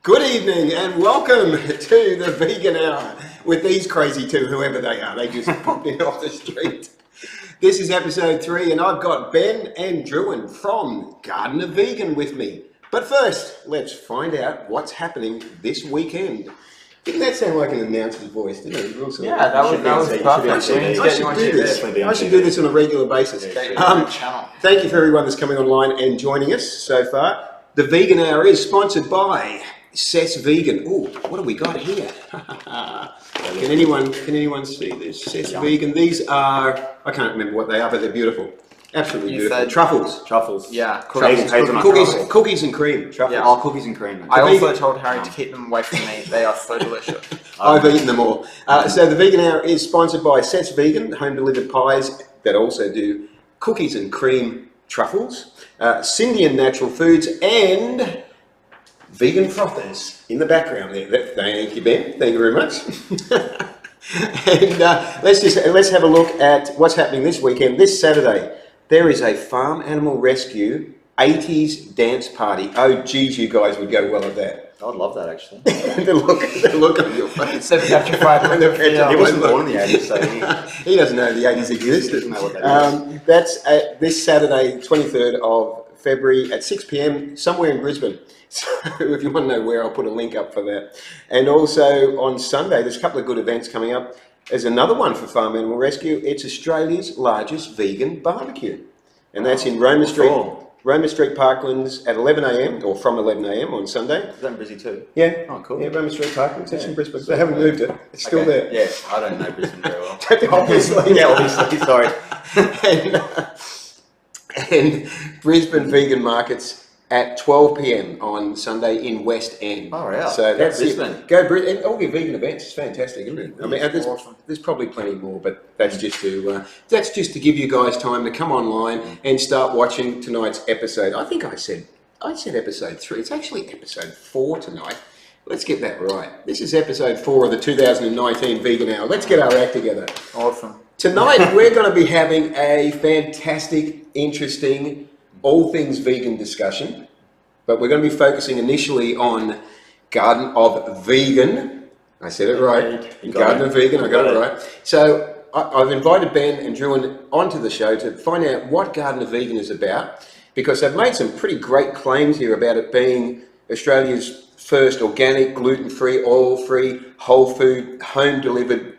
Good evening and welcome to the Vegan Hour with these crazy two, whoever they are. They just popped in off the street. This is episode 3 and I've got Ben and Druen from Garden of Vegan with me. But first, let's find out what's happening this weekend. Didn't that sound like an announcer's voice, didn't it? Yeah, that was perfect. I should do this on a regular basis. Thank you for everyone that's coming online and joining us so far. The Vegan Hour is sponsored by Cess Vegan. Oh, what have we got here? Can anyone see this? Cess Vegan. These are, I can't remember what they are, but they're beautiful. Absolutely beautiful. Truffles. Yeah. Cookies and cream. Truffles. Yeah. Oh, cookies and cream. I also told Harry to keep them away from me. They are so delicious. I've eaten them all. So the Vegan Hour is sponsored by Cess Vegan, home delivered pies that also do cookies and cream truffles, Scindian Natural Foods, and vegan frothers in the background there. Thank you, Ben. Thank you very much. And let's have a look at what's happening this weekend. This Saturday, there is a farm animal rescue 80s dance party. Oh, geez, you guys would go well at that. I'd love that, actually. the look on your face. So petrified. He wasn't born in the 80s, so he doesn't know the 80s existed. Doesn't know what that is. That's this Saturday, 23rd of February at 6 p.m. somewhere in Brisbane. So if you want to know where, I'll put a link up for that. And also on Sunday, there's a couple of good events coming up. There's another one for Farm Animal Rescue. It's Australia's largest vegan barbecue. And that's in Roma Street. Roma Street Parklands at 11 a.m. or from 11 a.m. on Sunday. Is that in Brisbane too? Yeah. Oh, cool. Yeah, Roma Street Parklands. It's in Brisbane. They haven't moved it. It's still there. Yeah, I don't know Brisbane very well. Obviously. Yeah, obviously. Sorry. And Brisbane Vegan Markets at 12 p.m. on Sunday in West End. Oh, yeah. So that's Brisbane. it. Go Brisbane. And all your vegan events. It's fantastic, isn't it? I mean, Awesome. there's probably plenty more, but that's just to give you guys time to come online and start watching tonight's episode. I think I said episode 3. It's actually episode 4 tonight. Let's get that right. This is episode 4 of the 2019 Vegan Hour. Let's get our act together. Awesome. Tonight we're going to be having a fantastic, interesting, all things vegan discussion, but we're going to be focusing initially on Garden of Vegan. I said it right. Garden of Vegan, I got it right. So I've invited Ben and Druen onto the show to find out what Garden of Vegan is about, because they've made some pretty great claims here about it being Australia's first organic, gluten-free, oil-free, whole food, home-delivered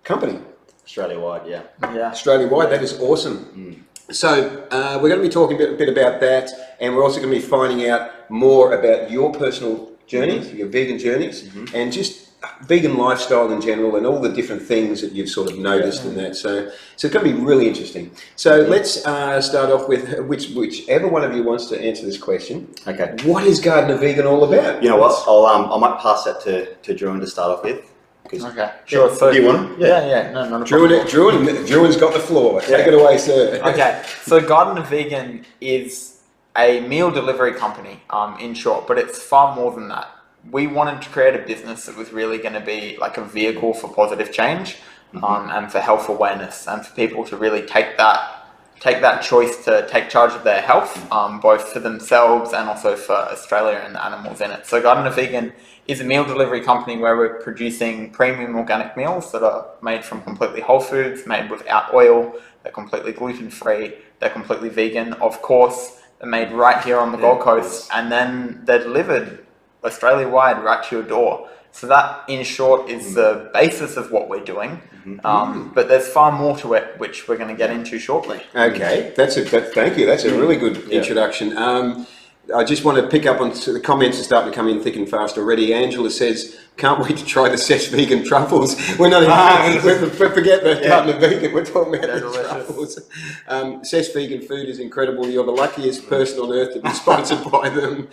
company. Australia-wide, yeah. Australia-wide, that is awesome. So we're going to be talking a bit about that, and we're also going to be finding out more about your personal journeys, your vegan journeys, and just vegan lifestyle in general, and all the different things that you've sort of noticed in that. So it's going to be really interesting. So let's start off with whichever one of you wants to answer this question. Okay. What is Garden of Vegan all about? You know what? I might pass that to Druen to start off with. Okay. Sure. So, do you want? Yeah. No, not a problem. Druen's got the floor. Take it away, sir. Okay. So Garden of Vegan is a meal delivery company, in short, but it's far more than that. We wanted to create a business that was really going to be like a vehicle for positive change, and for health awareness, and for people to really take that choice to take charge of their health, both for themselves and also for Australia and the animals in it. So Garden of Vegan is a meal delivery company where we're producing premium organic meals that are made from completely whole foods, made without oil, they're completely gluten-free, they're completely vegan, of course, they're made right here on the Gold Coast, and then they're delivered Australia-wide right to your door. So that, in short, is the basis of what we're doing. But there's far more to it, which we're going to get into shortly. Okay, thank you. That's a really good introduction. I just want to pick up on the comments are starting to come in thick and fast already. Angela says, can't wait to try the Cess Vegan truffles. We're not even, forget the Garden of Vegan, we're talking about the truffles. Cess Vegan food is incredible. You're the luckiest person on earth to be sponsored by them.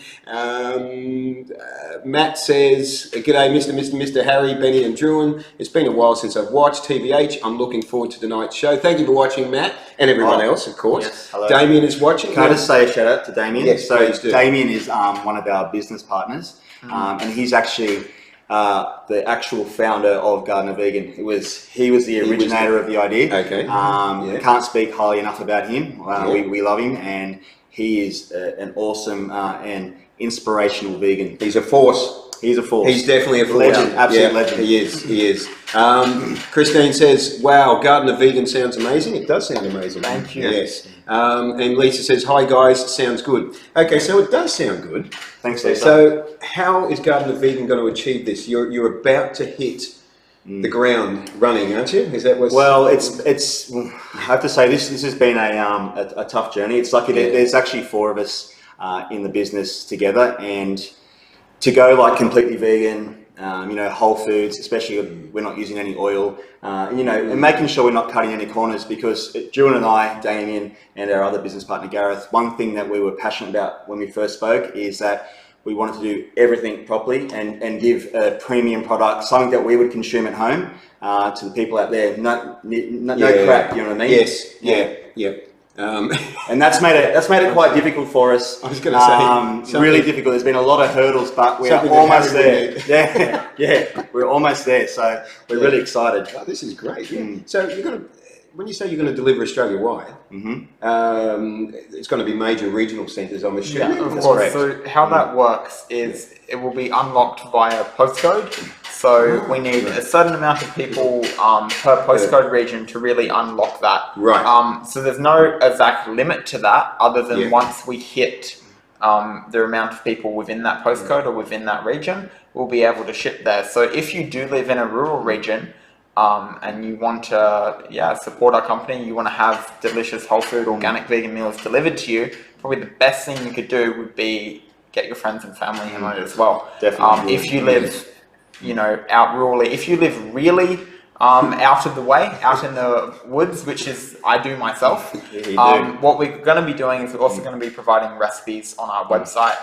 Matt says, g'day Mr. Harry, Benny and Druen. It's been a while since I've watched TVH. I'm looking forward to tonight's show. Thank you for watching, Matt, and everyone else, of course. Yes, hello. Damien is watching. Can I just say a shout out to Damien? Yes, please do. Damien is one of our business partners, and he's actually the actual founder of Garden of Vegan. He was the originator of the idea. Okay. Can't speak highly enough about him. We love him, and he is an awesome and inspirational vegan. He's a force. He's a force. He's definitely a force. Legend, absolute legend. He is. He is. Christine says, "Wow, Garden of Vegan sounds amazing." It does sound amazing. Thank you. Yes. And Lisa says, "Hi guys, sounds good." Okay, so it does sound good. Thanks, Lisa. So, how is Garden of Vegan going to achieve this? You're about to hit the ground running, aren't you? Is that what's... Well, it's. I have to say this has been a tough journey. It's like there's actually 4 of us in the business together, and to go like completely vegan, whole foods, especially we're not using any oil, and making sure we're not cutting any corners, because Druen and I, Damien, and our other business partner Gareth, one thing that we were passionate about when we first spoke is that we wanted to do everything properly and give a premium product, something that we would consume at home, to the people out there. No crap, you know what I mean? Yes, yeah. And that's made it quite difficult for us. I was going to say really difficult. There's been a lot of hurdles, but we're almost there. Yeah, we're almost there. So we're really excited. Oh, this is great. Yeah. So when you say you're going to deliver Australia-wide, it's going to be major regional centres, I'm assuming. Yeah, of course. So how that works is it will be unlocked via postcode. So we need a certain amount of people per postcode region to really unlock that. Right. So there's no exact limit to that, other than once we hit the amount of people within that postcode or within that region, we'll be able to ship there. So if you do live in a rural region, and you want to support our company, you want to have delicious whole food organic vegan meals delivered to you, probably the best thing you could do would be get your friends and family in on it as well. Definitely. If you live out rurally, if you live really out of the way, out in the woods, which is I do myself, what we're going to be doing is we're also going to be providing recipes on our website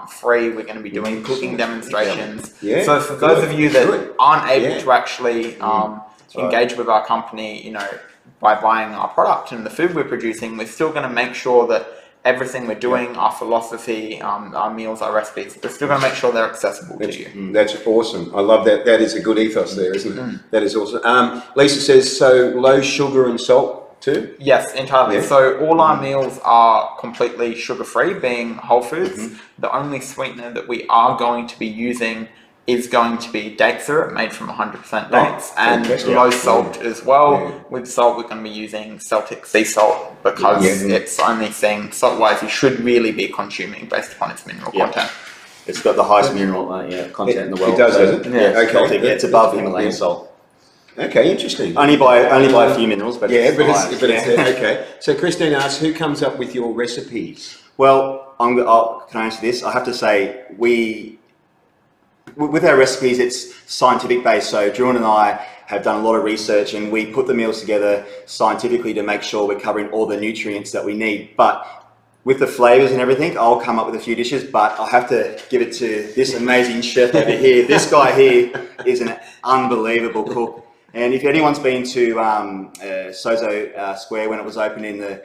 free. We're going to be doing cooking demonstrations. So for those of you that aren't able to actually engage with our company, by buying our product and the food we're producing, we're still going to make sure that everything we're doing, our philosophy, our meals, our recipes, we're still going to make sure they're accessible to you. That's awesome. I love that. That is a good ethos there, isn't it? That is awesome. Lisa says, so low sugar and salt too? Yes, entirely. Yeah. So all our meals are completely sugar-free, being whole foods. The only sweetener that we are going to be using is going to be date syrup made from 100% dates and low salt as well. With salt, we're going to be using Celtic sea salt because it's only thing salt-wise you should really be consuming based upon its mineral content. It's got the highest mineral content in the world. It does, doesn't it? Yeah, okay. It's above Himalayan salt. Okay, interesting. Only by a few minerals, but it's okay. So Christine asks, who comes up with your recipes? Well, can I answer this? I have to say with our recipes, it's scientific based. So Druen and I have done a lot of research, and we put the meals together scientifically to make sure we're covering all the nutrients that we need. But with the flavors and everything, I'll come up with a few dishes, but I'll have to give it to this amazing chef over here. This guy here is an unbelievable cook. And if anyone's been to Sozo Square when it was open in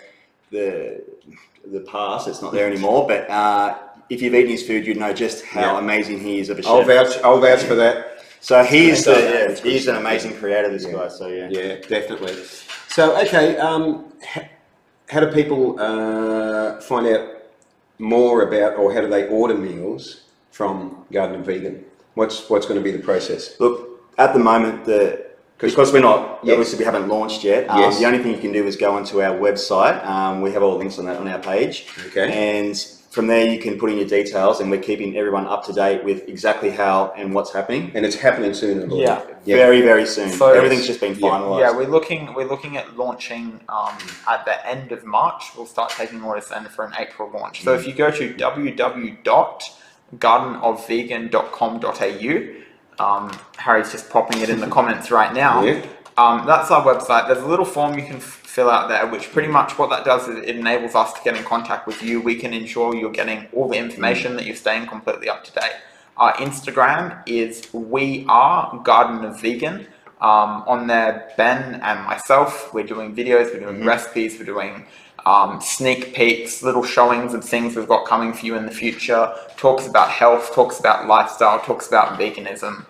the past, it's not there anymore, but if you've eaten his food, you'd know just how amazing he is of a chef. I'll vouch for that. So he's an amazing creator, this guy. So yeah, definitely. So okay, how do people find out more about, or how do they order meals from Garden of Vegan? What's going to be the process? Look, at the moment, because we're not, obviously we haven't launched yet, the only thing you can do is go onto our website. We have all the links on that on our page. Okay. And from there you can put in your details, and we're keeping everyone up to date with exactly how and what's happening. And it's happening soon, I believe. Yeah. Very, very soon. So everything's just been finalised. Yeah, we're looking at launching at the end of March. We'll start taking orders then for an April launch. So if you go to www.gardenofvegan.com.au, Harry's just popping it in the comments right now. That's our website. There's a little form you can fill out there, which pretty much what that does is it enables us to get in contact with you. We can ensure you're getting all the information, that you're staying completely up to date. Our Instagram is We Are Garden of Vegan. On there, Ben and myself, we're doing videos, we're doing recipes, we're doing sneak peeks, little showings of things we've got coming for you in the future, talks about health, talks about lifestyle, talks about veganism.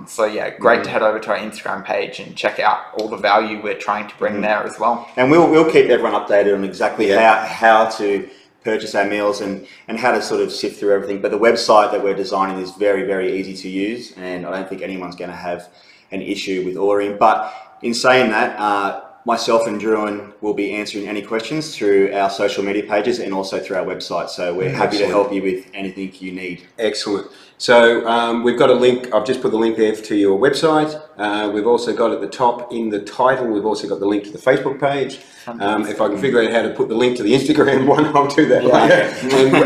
So yeah, great to head over to our Instagram page and check out all the value we're trying to bring there as well. And we'll keep everyone updated on exactly how to purchase our meals and how to sort of sift through everything. But the website that we're designing is very, very easy to use, and I don't think anyone's going to have an issue with ordering. But in saying that, myself and Druen will be answering any questions through our social media pages and also through our website. So we're happy to help you with anything you need. Excellent. So we've got a link. I've just put the link there to your website. We've also got at the top in the title, we've also got the link to the Facebook page. If I can figure out how to put the link to the Instagram one, I'll do that later.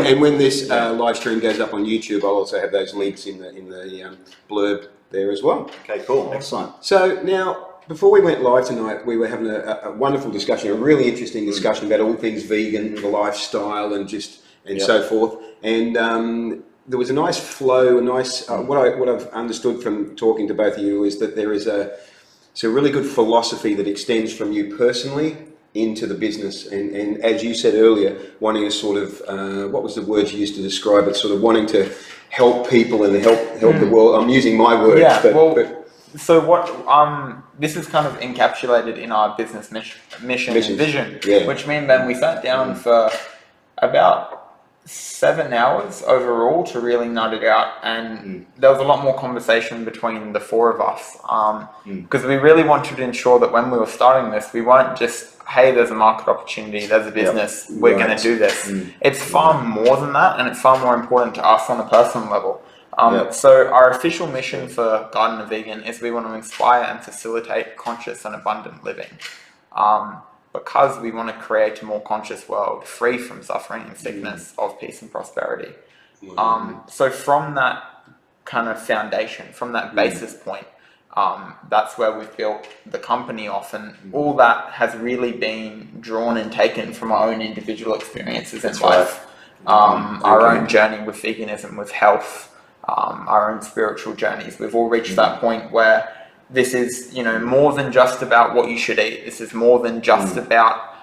And when this live stream goes up on YouTube, I'll also have those links in the blurb there as well. Okay, cool. Excellent. So now, before we went live tonight, we were having a wonderful discussion, a really interesting discussion about all things vegan, the lifestyle, and so forth. And there was a nice flow, what I've understood from talking to both of you is that there is a really good philosophy that extends from you personally into the business. And as you said earlier, wanting to sort of, what was the word you used to describe it? Sort of wanting to help people and help the world. I'm using my words. Yeah, so what this is kind of encapsulated in our business mission and vision, which means then we sat down for about 7 hours overall to really nut it out, and there was a lot more conversation between the four of us because we really wanted to ensure that when we were starting this, we weren't just, hey, there's a market opportunity, there's a business, we're going to do this. It's far more than that, and it's far more important to us on a personal level. So our official mission for Garden of Vegan is we want to inspire and facilitate conscious and abundant living, because we want to create a more conscious world free from suffering and sickness, of peace and prosperity. So from that kind of foundation, from that basis point, that's where we've built the company off, and all that has really been drawn and taken from our own individual experiences in life, our own journey with veganism, with health, our own spiritual journeys. We've all reached that point where this is, more than just about what you should eat. This is more than just about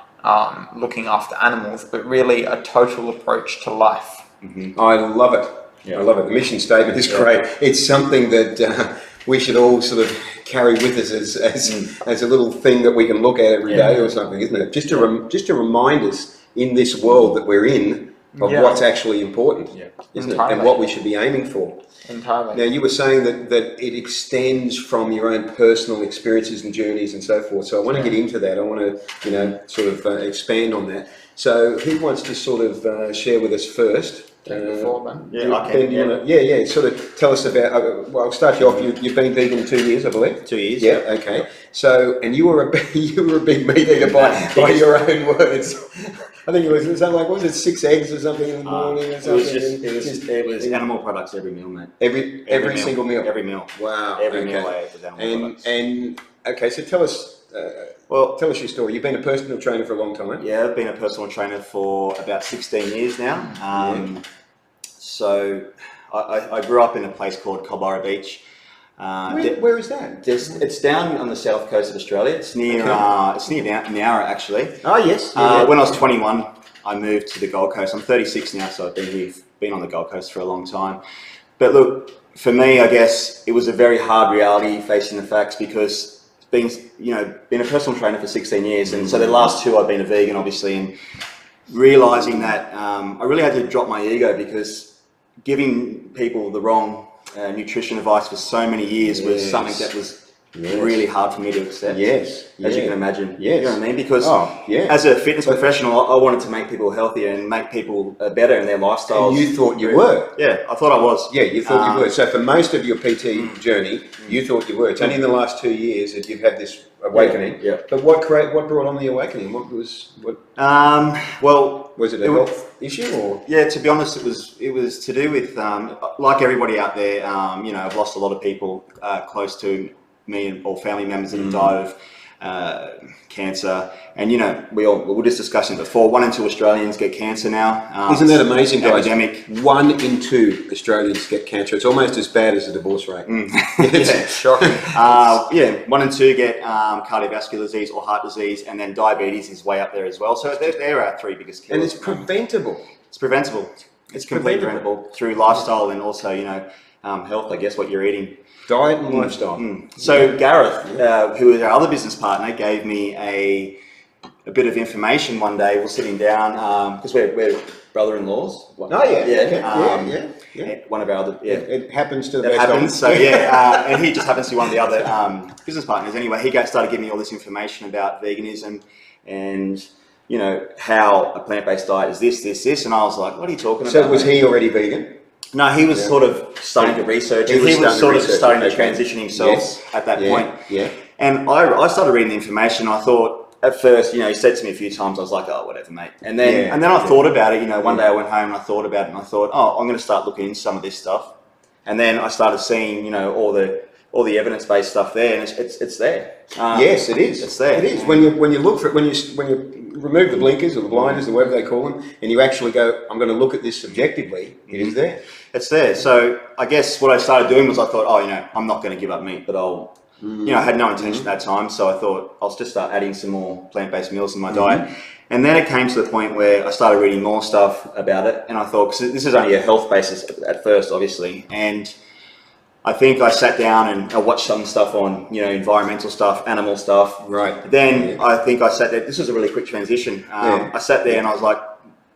looking after animals, but really a total approach to life. I love it. I love it. The mission statement is great. It's something that we should all sort of carry with us as a little thing that we can look at every day or something, isn't it? Just to remind us in this world that we're in of what's actually important, isn't it? And what we should be aiming for. Entirely. Now, you were saying that it extends from your own personal experiences and journeys and so forth. So I want to get into that. I want to, sort of expand on that. So who wants to sort of share with us first? Before then. Ben, sort of tell us about, well, I'll start you off. You've been vegan 2 years, I believe. 2 years. Yeah, okay. So, and you were a big meat eater by your own words. I think it was something like, what was it, 6 eggs or something in the morning or something? It was animal products every meal, mate. Every single meal? Every meal. Wow. Every meal I ate was animal products. And okay, so tell us your story. You've been a personal trainer for a long time. Yeah, I've been a personal trainer for about 16 years now. So I grew up in a place called Culbara Beach. Where is that? It's down on the south coast of Australia. It's near Nowra, actually. Oh yes. When I was 21, I moved to the Gold Coast. I'm 36 now, so I've been on the Gold Coast for a long time. But look, for me, I guess it was a very hard reality facing the facts, because being a personal trainer for 16 years, and so the last 2 I've been a vegan, obviously, and realizing that I really had to drop my ego, because giving people the wrong nutrition advice for so many years was something that was really hard for me to accept. As you can imagine. You know what I mean? Because as a fitness professional, I wanted to make people healthier and make people better in their lifestyles. And you thought you were? Yeah, I thought I was. Yeah, you thought you were. So for most of your PT journey, you thought you were. It's only in the last 2 years that you've had this awakening. But what brought on the awakening? Was it a health issue, or? Yeah, to be honest, it was to do with like everybody out there. I've lost a lot of people close to me or family members that have died of cancer, and we were just discussing before. 1 in 2 Australians get cancer now. Isn't that amazing, guys? Epidemic. 1 in 2 Australians get cancer. It's almost as bad as the divorce rate. It's shocking. 1 in 2 get cardiovascular disease or heart disease, and then diabetes is way up there as well. So they're our 3 biggest killers. And it's preventable. It's preventable. It's completely preventable through lifestyle and also health. I guess what you're eating. Diet and lifestyle. So Gareth, who is our other business partner, gave me a bit of information one day. We're sitting down because we're brother-in-laws. Oh yeah, Yeah, yeah. One of our other, It happens to the It best of happens. us. So and he just happens to be one of the other business partners. Anyway, he started giving me all this information about veganism and how a plant-based diet is this, and I was like, what are you talking about? So was he already vegan? No, he was sort of starting to research. He was sort of starting to transition himself at that point. Yeah. And I started reading the information. I thought at first, he said to me a few times, I was like, oh, whatever, mate. And then I thought about it. One day I went home and I thought about it, and I thought, oh, I'm going to start looking into some of this stuff. And then I started seeing, all the evidence-based stuff there, and it's there. Yes, it is. It's there. It is. When you look for it, when you remove the blinkers or the blinders or whatever they call them, and you actually go, I'm going to look at this subjectively, it is there. It's there. So I guess what I started doing was I thought, I'm not going to give up meat, but I'll, I had no intention at that time. So I thought I'll just start adding some more plant-based meals in my diet. And then it came to the point where I started reading more stuff about it. And I thought, because this is only a health basis at first, obviously. And I think I sat down and I watched some stuff on, environmental stuff, animal stuff. Right. Then I think I sat there. This was a really quick transition. I sat there and I was like,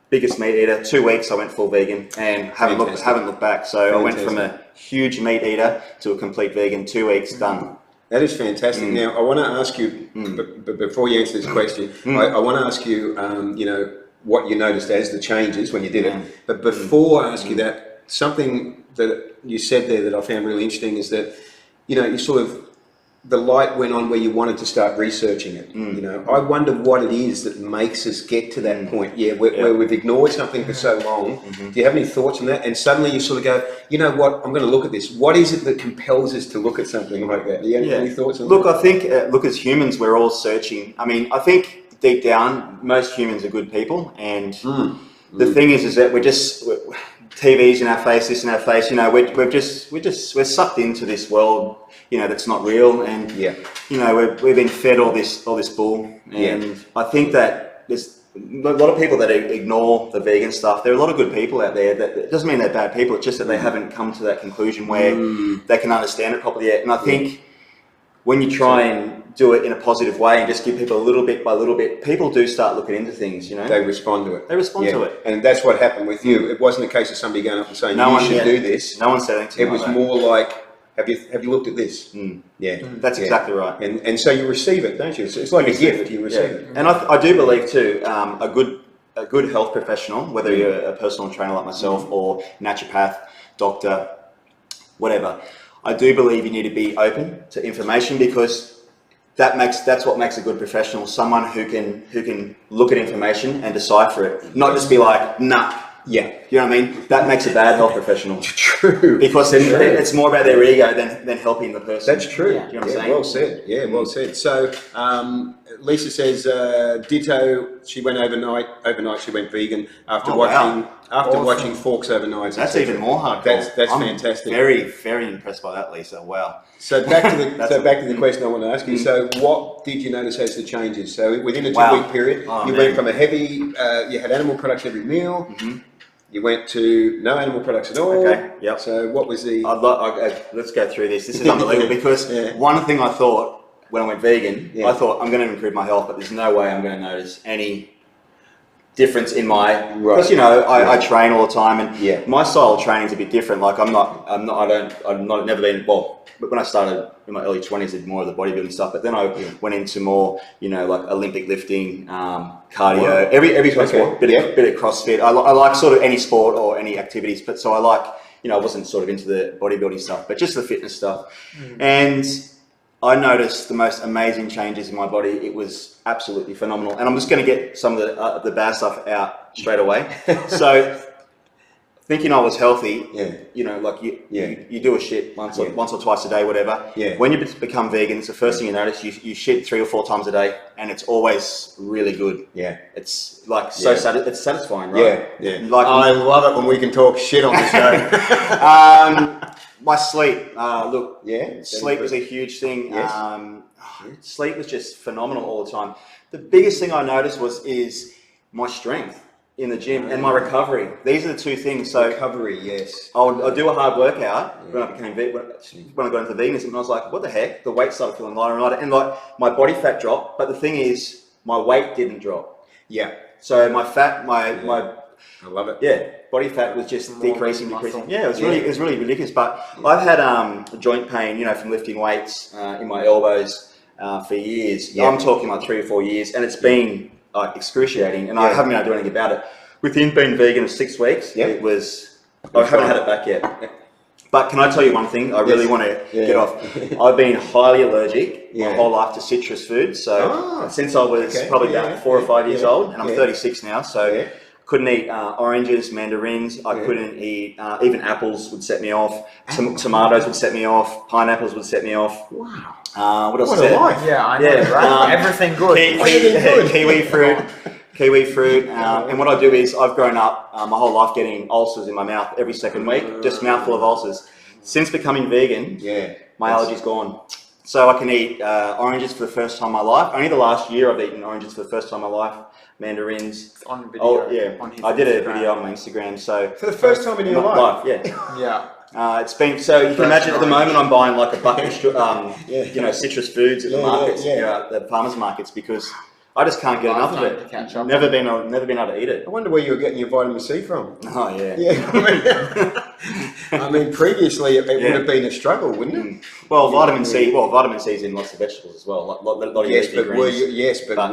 biggest meat eater. 2 weeks I went full vegan and haven't looked back. So I went from a huge meat eater to a complete vegan. 2 weeks done. That is fantastic. Now I want to ask you, but before you answer this question, I want to ask you, what you noticed as the changes when you did it. But before I ask you that, something that you said there that I found really interesting is that, you sort of, the light went on where you wanted to start researching it. I wonder what it is that makes us get to that point. Where we've ignored something for so long. Do you have any thoughts on that? And suddenly you sort of go, you know what? I'm going to look at this. What is it that compels us to look at something like that? Do you have any thoughts on that? Look, I think as humans, we're all searching. I mean, I think deep down, most humans are good people, and the thing is that we're TV's in our face, this in our face. We're sucked into this world. That's not real, and we've been fed all this bull, and I think that there's a lot of people that ignore the vegan stuff. There are a lot of good people out there. That it doesn't mean they're bad people. It's just that they haven't come to that conclusion where they can understand it properly yet. And I think when you try and do it in a positive way and just give people a little bit by little bit, people do start looking into things. They respond to it. They respond to it, and that's what happened with you. It wasn't a case of somebody going up and saying you should do this. No one said anything. It was more like, have you looked at this? That's exactly right. And so you receive it, don't you? It's like a gift. You receive it. And I do believe too, a good health professional, whether you're a personal trainer like myself or naturopath, doctor, whatever, I do believe you need to be open to information, because that's what makes a good professional. Someone who can look at information and decipher it, not just be like, nah. Yeah. You know what I mean? That makes a bad health professional. True. Because it's more about their ego than helping the person. That's true. You know what I'm saying? Well said. Yeah, well said. So Lisa says, ditto, she went overnight. Overnight she went vegan after watching Forks Overnight. That's even more hardcore. That's fantastic. Very, very impressed by that, Lisa. Wow. So back to the question I want to ask you. So what did you notice as the changes? So within a 2-week period, you went from a heavy, you had animal products every meal. You went to no animal products at all. Okay. Yep. So what was the? Let's go through this. This is unbelievable, because one thing I thought when I went vegan, I thought I'm going to improve my health, but there's no way I'm going to notice any difference in my, because I train all the time, and my style of training is a bit different. Like I've never been, well, when I started in my early 20s, I did more of the bodybuilding stuff, but then I went into more, like Olympic lifting, cardio, every sport, bit of CrossFit. I like sort of any sport or any activities, but so I like, I wasn't sort of into the bodybuilding stuff, but just the fitness stuff. And I noticed the most amazing changes in my body. It was absolutely phenomenal. And I'm just going to get some of the bad stuff out straight away. So thinking I was healthy, you do a shit once or twice a day, whatever. When you become vegan, it's the first thing you notice. You shit 3 or 4 times a day, and it's always really good. It's like it's satisfying, right? Like, I love it when we can talk shit on the show. My sleep, sleep was a huge thing. Sleep was just phenomenal all the time. The biggest thing I noticed is my strength in the gym and my recovery. These are the two things. So recovery, yes. I'll do a hard workout when I became when I got into veganism, and I was like, what the heck? The weight started feeling lighter and lighter, and like my body fat dropped, but the thing is, my weight didn't drop. So my fat, my I love it. Yeah, body fat was just More decreasing. muscle. Yeah, it was really ridiculous. But I've had joint pain, you know, from lifting weights in my elbows for years. Yeah. I'm talking like 3 or 4 years, and it's been excruciating, and I haven't been able to do anything about it. Within being vegan of 6 weeks, it was. I haven't had it back yet. But can I tell you one thing? I really want to get off. I've been highly allergic my whole life to citrus foods. So since I was probably about 4 or 5 years old, and I'm 36 now, so couldn't eat oranges, mandarins. I couldn't eat, even apples would set me off. Tomatoes would set me off. Pineapples would set me off. Wow. What else? What a life. Yeah, I know, right? Everything good. Kiwi fruit. And what I do is I've grown up my whole life getting ulcers in my mouth every second week, just mouthful of ulcers. Since becoming vegan, my allergy's gone. So I can eat oranges for the first time in my life. Only the last year I've eaten oranges for the first time in my life. Mandarins. It's on video. Oh, yeah. On his I did a Instagram. video on my Instagram. So For the first time in your life. Yeah. It's been so you can imagine at the moment I'm buying like a bucket of you know, citrus foods at the markets, you know, the farmers markets, because I just can't get enough of it. Never been able to eat it. I wonder where you were getting your vitamin C from. Oh yeah. Yeah. I mean, previously it would have been a struggle, wouldn't it? Well, vitamin C. Well, vitamin C is in lots of vegetables as well. Lot of Yes, but greens.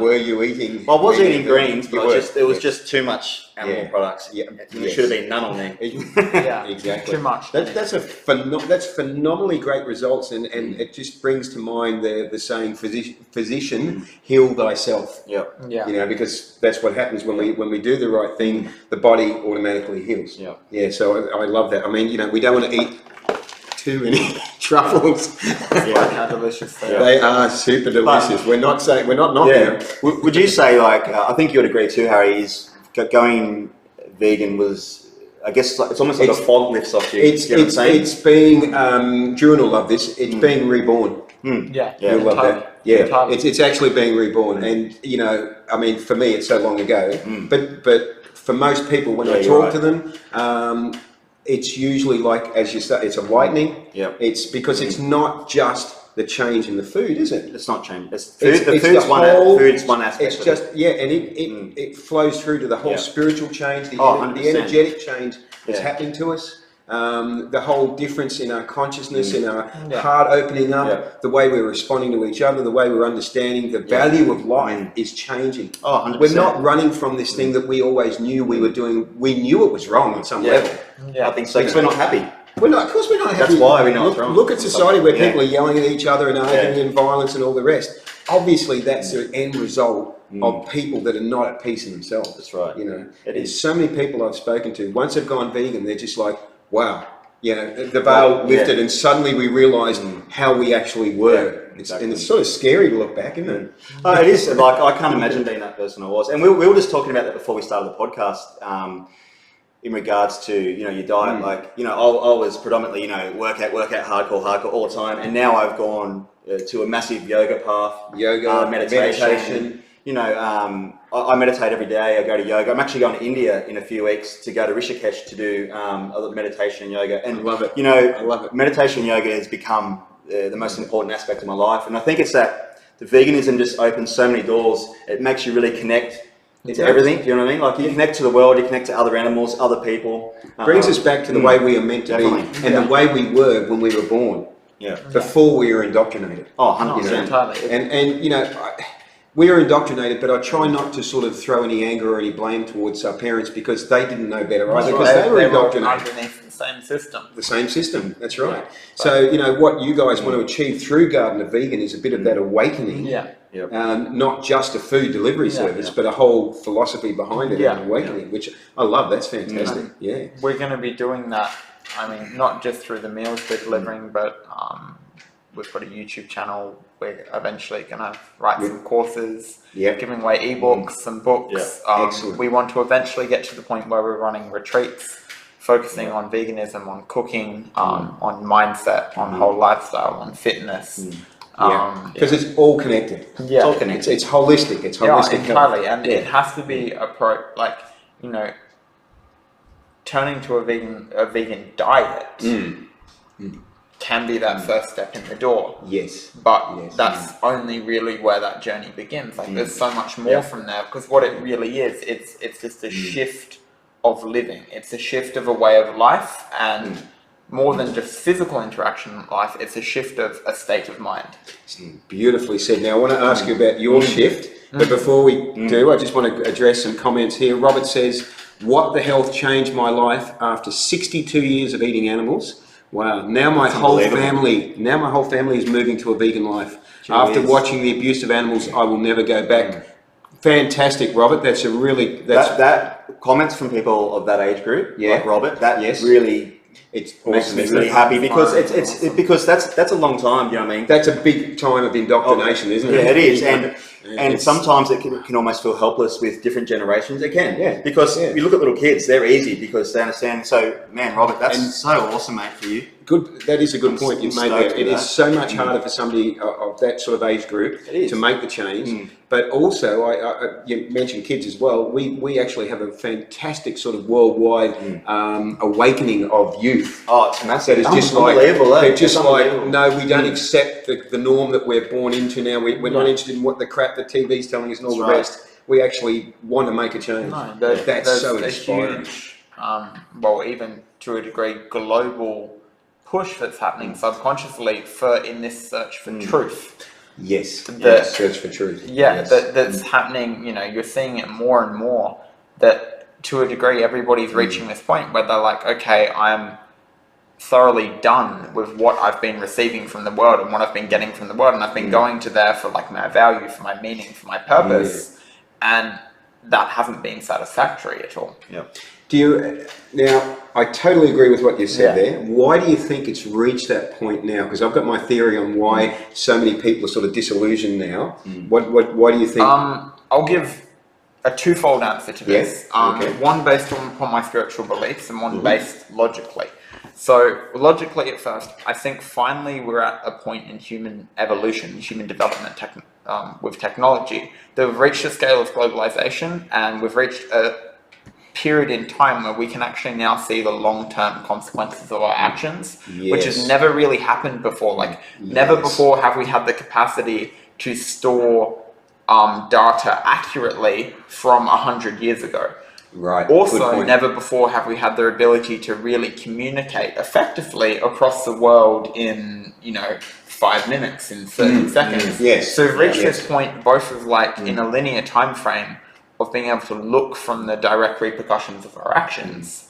were you eating? Well, I was eating greens, but it was yes. just too much animal products. Yeah. There should have been none on there. Yeah. Exactly. Too much. That's phenomenally great results, and it just brings to mind the saying, physician, heal thyself. Yeah. Yeah. You know, because that's what happens when we do the right thing, the body automatically heals. Yeah. Yeah. So I love that. I mean, you know, we don't want to eat too many truffles. Like how delicious they are. They are super delicious. We're not knocking them. Would you say, like, I think you would agree too, Harry, is going vegan was, I guess, it's almost like a fog lifts off you. It's being, Druen will love this, it's being reborn. Yeah. You'll love that. Yeah, Entirely. it's actually being reborn. And, you know, I mean, for me, it's so long ago, but for most people, when I talk to them, it's usually like, as you say, it's a whitening. Yeah. It's because it's not just the change in the food, is it? It's not change. It's food. Food's one aspect. It's just and it flows through to the whole spiritual change, the 100%. energetic change that's happening to us. The whole difference in our consciousness, in our heart opening up, the way we're responding to each other, the way we're understanding the value of life is changing. Oh, 100%. We're not running from this thing that we always knew we were doing. We knew it was wrong on some level. I think so, because we're not happy. Of course we're not happy. That's why we know it's wrong. Look at society where people are yelling at each other and arguing and violence and all the rest. Obviously, that's the end result of people that are not at peace in themselves. That's right. You know, is. so many people I've spoken to, once they've gone vegan, they're just like, wow, you know, the veil lifted and suddenly we realised how we actually were. Exactly. And it's sort of scary to look back, isn't it? It is. Like, I can't imagine being that person I was. And we were just talking about that before we started the podcast. In regards to, you know, your diet, like, you know, I was predominantly, you know, workout, hardcore all the time, and now I've gone to a massive yoga path, meditation. You know, I meditate every day. I go to yoga. I'm actually going to India in a few weeks to go to Rishikesh to do meditation and yoga. And I love it. You know, I love it. Meditation and yoga has become the most important aspect of my life, and I think it's that the veganism just opens so many doors. It makes you really connect to everything, you know what I mean? Like, you connect to the world, you connect to other animals, other people. Brings us back to the way we are meant to be and the way we were when we were born. Yeah. Before we were indoctrinated. Oh, 100%. Entirely. And you know, we are indoctrinated, but I try not to sort of throw any anger or any blame towards our parents because they didn't know better either, because they were indoctrinated. Underneath the same system. The same system, that's right. So, you know, what you guys want to achieve through Garden of Vegan is a bit of that awakening. Yeah. Not just a food delivery service, but a whole philosophy behind it, an awakening, which I love. That's fantastic. Yeah. We're going to be doing that, I mean, not just through the meals we're delivering, but we've got a YouTube channel. We're eventually going to write some courses, giving away ebooks and books. Excellent. We want to eventually get to the point where we're running retreats, focusing on veganism, on cooking, on mindset, on whole lifestyle, on fitness. Because it's all connected. Yeah, it's all connected. It's holistic. It's holistic. Entirely, and it has to be like, you know, turning to a vegan diet can be that first step in the door. Yes, but that's only really where that journey begins. Like, there's so much more from there, because what it really is, it's just a shift of living. It's a shift of a way of life, and more than just physical interaction in life, it's a shift of a state of mind. Beautifully said. Now I want to ask you about your shift, but before we do, I just want to address some comments here. Robert says, "What the health changed my life after 62 years of eating animals. Wow! Now my whole family is moving to a vegan life. After watching the abuse of animals, I will never go back." Fantastic, Robert. That's a really that comments from people of that age group, like Robert. That really. It makes me really happy because because that's a long time. You know what I mean? That's a big time of indoctrination, isn't it? Yeah, it is, and sometimes it can almost feel helpless with different generations. It can, because you look at little kids; they're easy because they understand. So, man, Robert, that's so awesome, mate, for you. Good. That is a good point you've made there. It is so much harder for somebody of that sort of age group to make the change. But also, you mentioned kids as well. We actually have a fantastic sort of worldwide awakening of youth. Oh, it's massive. That is just like, no, we don't accept the norm that we're born into now. We're not interested in what the crap the TV's telling us and all the rest. We actually want to make a change. No, that's so inspiring. Huge, well, even to a degree, global push that's happening subconsciously in this search for truth. Yes, search for truth. That's happening. You know, you're seeing it more and more. That to a degree, everybody's reaching this point where they're like, okay, I'm thoroughly done with what I've been receiving from the world and what I've been getting from the world, and I've been going to there for like my value, for my meaning, for my purpose, and that hasn't been satisfactory at all. Now, I totally agree with what you said there. Why do you think it's reached that point now? Because I've got my theory on why so many people are sort of disillusioned now. Why do you think? I'll give a twofold answer to this. One based upon my spiritual beliefs and one based logically. So logically at first, I think finally we're at a point in human evolution, human development with technology, that we've reached a scale of globalization, and we've reached a period in time where we can actually now see the long-term consequences of our actions, which has never really happened before. Like never before have we had the capacity to store data accurately from 100 years ago. Right. Also, never before have we had the ability to really communicate effectively across the world in, 5 minutes, in 30 seconds. So we've reached this point both of like in a linear time frame of being able to look from the direct repercussions of our actions,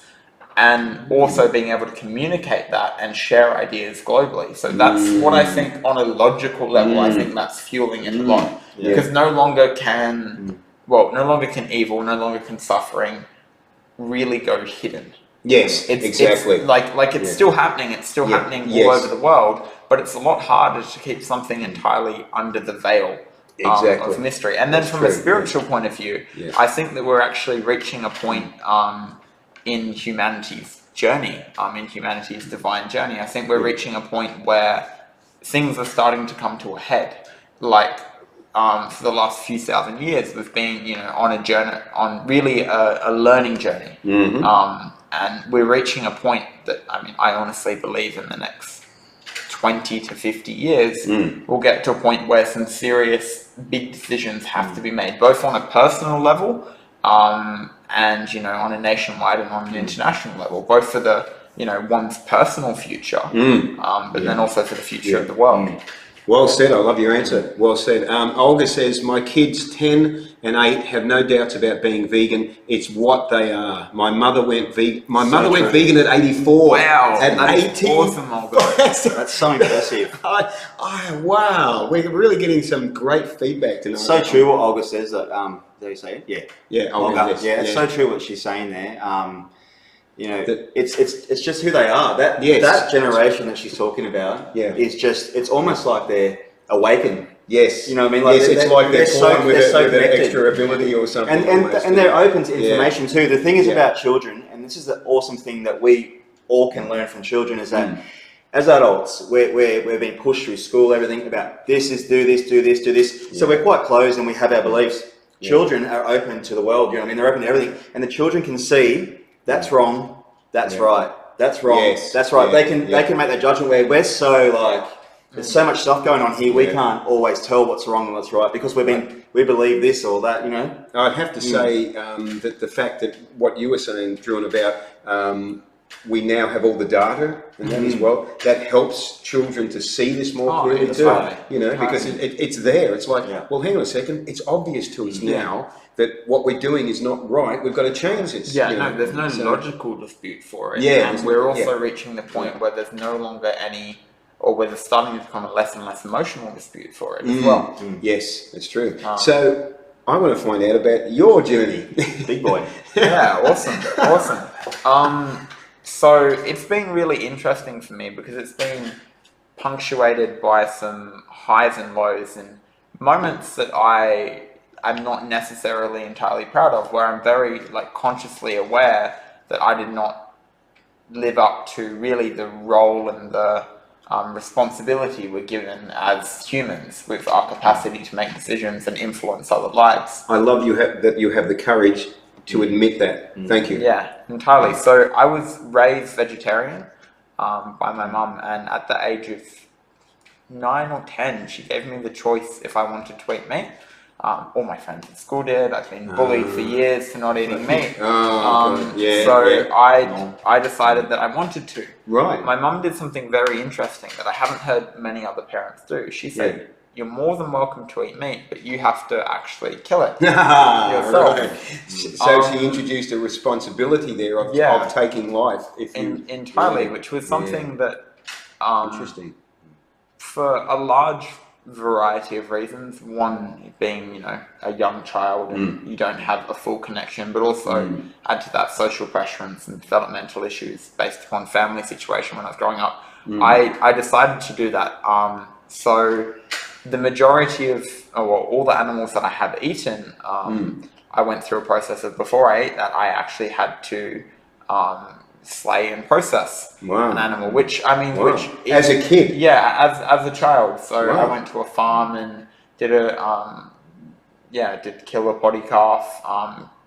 and also being able to communicate that and share ideas globally. So that's what I think on a logical level, I think that's fueling it a lot. Because no longer can evil, no longer can suffering really go hidden. Yes, exactly. It's still happening. It's still happening all over the world, but it's a lot harder to keep something entirely under the veil of mystery. And then from a spiritual point of view, I think that we're actually reaching a point in humanity's journey, in humanity's divine journey. I think we're reaching a point where things are starting to come to a head. Like for the last few thousand years, we've been, on a journey, on really a learning journey. And we're reaching a point that, I honestly believe in the next 20 to 50 years, we'll get to a point where some serious big decisions have to be made, both on a personal level and, on a nationwide and on an international level, both for the, one's personal future, but then also for the future of the world. Well said. I love your answer. Well said. Olga says, my kids 10 and 8 have no doubts about being vegan. It's what they are. My mother went vegan. My mother went vegan at 84. Wow. At 80. Awesome, Olga. That's so impressive. Wow. We're really getting some great feedback tonight. So true what Olga says. That, did you say it? Yeah. Olga. It's so true what she's saying there. It's just who they are. That generation that she's talking about is just, it's almost like they're awakened. Yes. You know what I mean? Like it's like they're born with an connected. extra ability or something. And they're open to information too. The thing is about children, and this is the awesome thing that we all can learn from children, is that as adults, we're being pushed through school, everything about this is do this. So we're quite closed and we have our beliefs. Children are open to the world, you know what I mean? They're open to everything. And the children can see that's wrong, that's right, that's wrong, that's right. They can make that judgment where we're so like, there's so much stuff going on here, we can't always tell what's wrong and what's right because we've we believe this or that, you know. I'd have to say that the fact that what you were saying, Druen, about we now have all the data and that as well, that helps children to see this more clearly too. Entirely. You know, because it's there. It's like, well, hang on a second, it's obvious to us now that what we're doing is not right. We've got to change this. Yeah, you know? there's no logical dispute for it. Yeah, and we're also reaching the point where there's no longer any, or where there's starting to become a less and less emotional dispute for it as well. Yes, that's true. So I want to find out about your journey. Big boy. Yeah, awesome. So it's been really interesting for me because it's been punctuated by some highs and lows and moments that I'm not necessarily entirely proud of, where I'm very consciously aware that I did not live up to really the role and the responsibility we're given as humans with our capacity to make decisions and influence other lives. I love that you have the courage to admit that. Thank you. Yeah, entirely. So I was raised vegetarian by my mum, and at the age of 9 or 10, she gave me the choice if I wanted to eat meat. All my friends at school did. I've been bullied for years for not eating meat. I decided that I wanted to. Right. My mum did something very interesting that I haven't heard many other parents do. She said, you're more than welcome to eat meat, but you have to actually kill it yourself. Right. So she introduced a responsibility there of taking life. Entirely, which was something that... interesting. For a large variety of reasons, one being, a young child and you don't have a full connection, but also add to that social pressure and some developmental issues based upon family situation when I was growing up. I decided to do that. So the majority of, all the animals that I have eaten, I went through a process of, before I ate that, I actually had to slay and process an animal, which as a kid, as a child. So I went to a farm and did kill a potty calf.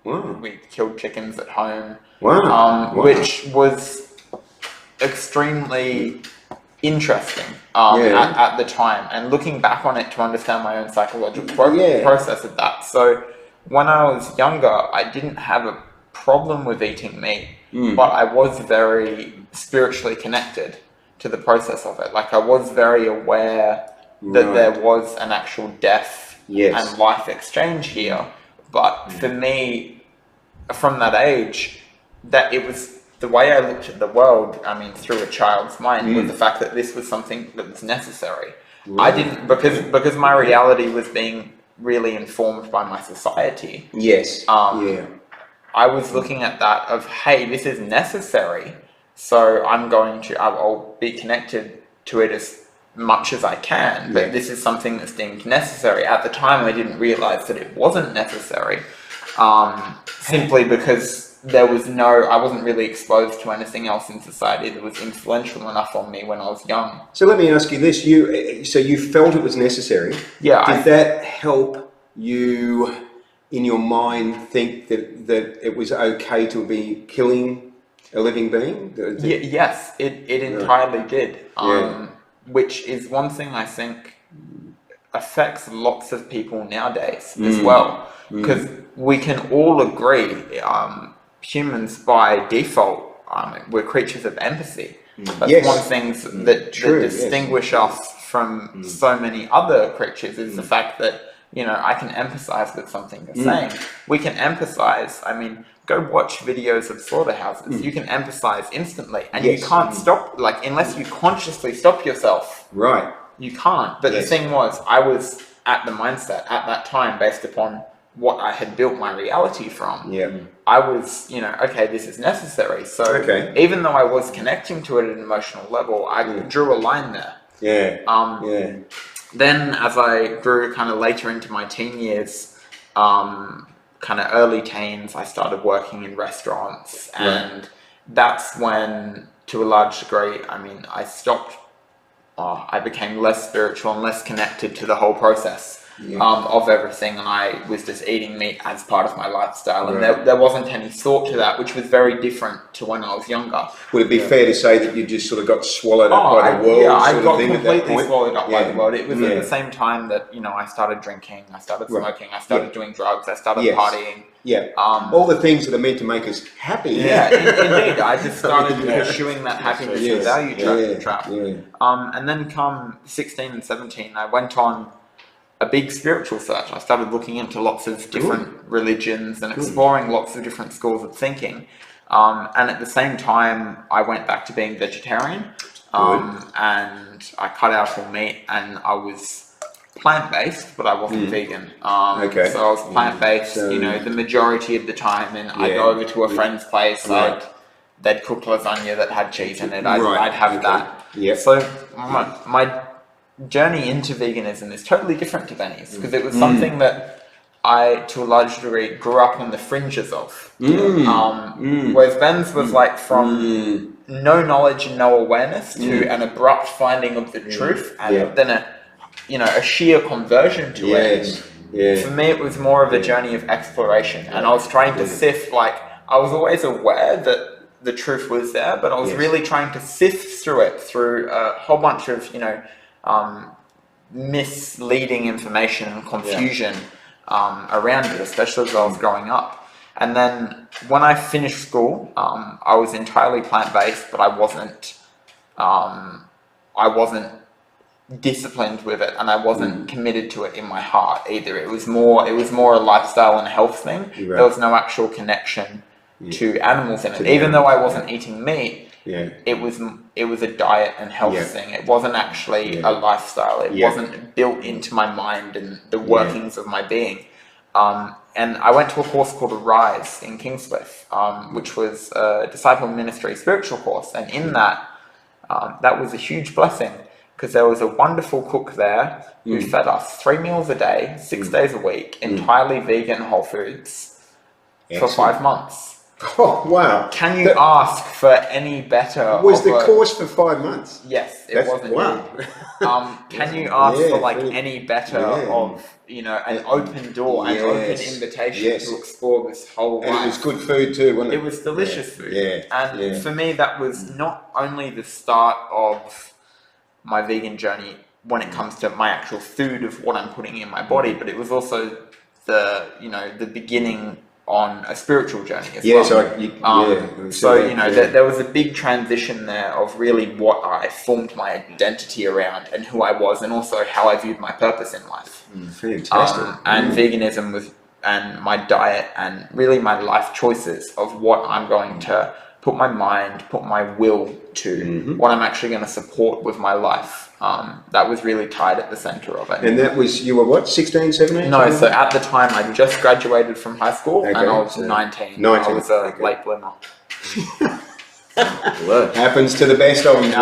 We killed chickens at home, which was extremely interesting at the time, and looking back on it to understand my own psychological process of that. So when I was younger, I didn't have a problem with eating meat, but I was very spiritually connected to the process of it. I was very aware that there was an actual death and life exchange here. But for me, from that age, that it was the way I looked at the world, through a child's mind, was the fact that this was something that was necessary. I didn't, because my reality was being really informed by my society. I was looking at that of, hey, this is necessary, so I'll be connected to it as much as I can, but this is something that's deemed necessary. At the time, I didn't realize that it wasn't necessary, simply because I wasn't really exposed to anything else in society that was influential enough on me when I was young. So let me ask you this, so you felt it was necessary. Did that help you in your mind think that it was okay to be killing a living being? Yes, it entirely did. Which is one thing I think affects lots of people nowadays as well. Because we can all agree, humans by default, we're creatures of empathy. That's one thing that distinguish us from so many other creatures is the fact that I can empathize with something you're saying. We can empathize. Go watch videos of slaughterhouses. You can empathize instantly, and you can't stop. Unless you consciously stop yourself, you can't. But the thing was, I was at the mindset at that time based upon what I had built my reality from. I was, okay, this is necessary. So even though I was connecting to it at an emotional level, I drew a line there. Then as I grew kind of later into my teen years, kind of early teens, I started working in restaurants, and that's when, to a large degree, I stopped, I became less spiritual and less connected to the whole process. of everything, and I was just eating meat as part of my lifestyle, and there wasn't any thought to that, which was very different to when I was younger. Would it be fair to say that you just sort of got swallowed up by the world? Yeah, I sort got of thing completely swallowed up by the world. It was Yeah. at the same time that, you know, I started drinking, I started smoking, I started doing drugs, I started partying. Yeah, all the things that are meant to make us happy. Yeah, indeed. I just started pursuing that happiness and value trap. And then come 16 and 17, I went on a big spiritual search. I started looking into lots of different religions and exploring lots of different schools of thinking. And at the same time, I went back to being vegetarian. And I cut out all meat, and I was plant-based, but I wasn't vegan. So I was plant-based, you know, the majority of the time, and I'd go over to a friend's place, they'd cook lasagna that had cheese in it, I'd have that. So my journey into veganism is totally different to Benny's, because it was something that I, to a large degree, grew up on the fringes of. Whereas Ben's was like from no knowledge and no awareness to an abrupt finding of the truth, and then a sheer conversion to it. For me, it was more of a journey of exploration, and I was trying to sift, like, I was always aware that the truth was there, but I was really trying to sift through it, through a whole bunch of, misleading information and confusion around it, especially as I was growing up. And then when I finished school, I was entirely plant-based, but I wasn't disciplined with it, and I wasn't committed to it in my heart either. It was more a lifestyle and health thing. There was no actual connection to animals in it. Even though I wasn't eating meat, it was a diet and health thing. It wasn't actually a lifestyle. It wasn't built into my mind and the workings of my being. And I went to a course called Arise in Kingscliff, which was a disciple ministry spiritual course, and in that was a huge blessing, because there was a wonderful cook there who fed us 3 meals a day, 6 days a week, entirely vegan whole foods for 5 months. Oh, wow. Can you ask for any better? Was the course for 5 months? Yes, it was indeed. Wow. Can you ask for any better of, an open door, an open invitation to explore this whole life? And it was good food too, wasn't it? It was delicious food. And for me, that was not only the start of my vegan journey when it comes to my actual food of what I'm putting in my body, but it was also the beginning on a spiritual journey as well. There was a big transition there of really what I formed my identity around and who I was, and also how I viewed my purpose in life. Fantastic. And veganism was, and my diet, and really my life choices of what I'm going to put my mind, put my will to, what I'm actually going to support with my life. That was really tied at the center of it. And that was, you were what, 16, 17? No, so at the time I just graduated from high school, and I was 19. I was a late bloomer. Happens to the best of them.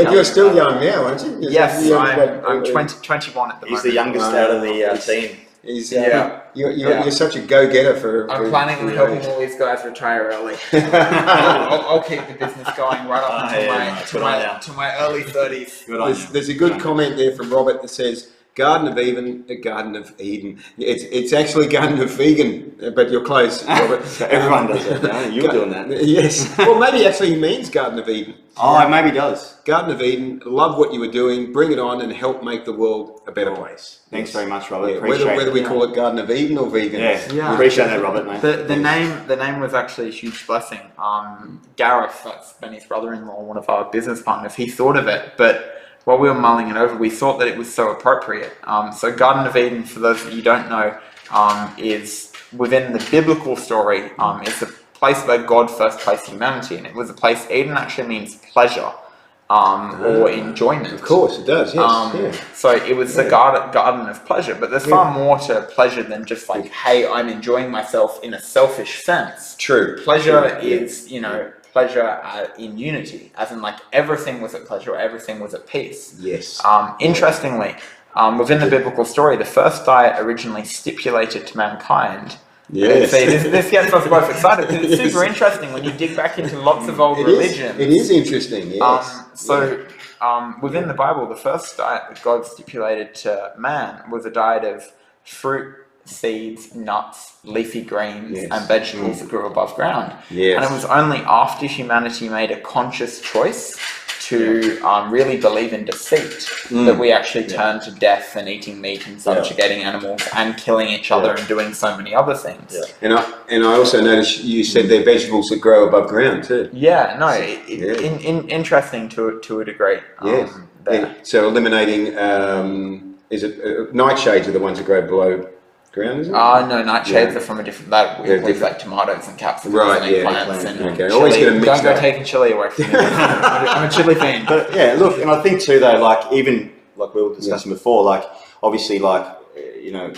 But you're still young now, aren't you? Yes, I'm 21 at the moment. He's the youngest out of the team. You're such a go-getter I'm planning on helping all these guys retire early. I'll keep the business going right up to my early 30s. There's a good comment there from Robert that says, Garden of Eden, a Garden of Eden. It's actually Garden of Vegan, but you're close, Robert. Everyone does that now. You're doing that. Yes. Well, maybe actually he means Garden of Eden. Oh, it maybe does. Garden of Eden, love what you were doing, bring it on and help make the world a better place. Thanks very much, Robert. Yeah, whether we call it Garden of Eden or vegan. Yeah. Appreciate that, Robert, mate. The name was actually a huge blessing. Gareth, that's Benny's brother-in-law, one of our business partners, he thought of it, but while we were mulling it over, we thought that it was so appropriate. So Garden of Eden, for those of you who don't know, is within the biblical story, it's a place where God first placed humanity, and it was a place, Eden actually means pleasure or enjoyment. Of course, it does, yes. So it was the garden of pleasure, but there's far more to pleasure than just like, hey, I'm enjoying myself in a selfish sense. True. Pleasure is, pleasure in unity, as in like everything was at pleasure, everything was at peace. Yes. Interestingly, within the biblical story, the first diet originally stipulated to mankind. Yes. See, this gets us both excited because it's super interesting when you dig back into lots of old religions. It is interesting, yes. within the Bible, the first diet that God stipulated to man was a diet of fruit, seeds, nuts, leafy greens, Yes. and vegetables that grew above ground. Yes. And it was only after humanity made a conscious choice to really believe in deceit that we actually turned to death and eating meat and subjugating animals and killing each other and doing so many other things. Yeah. And I also noticed you said they're vegetables that grow above ground too. Yeah, no, interesting to a degree. Yes. There. So eliminating, is it nightshades are the ones that grow below ground, isn't it? No, nightshades are from a different. That we include like tomatoes and capsicums and eggplants and Okay. chili. Always get a mix. Don't go taking chili away from me. I'm a chili fan. But yeah, look, and I think too though, like even like we were discussing before, like obviously like you know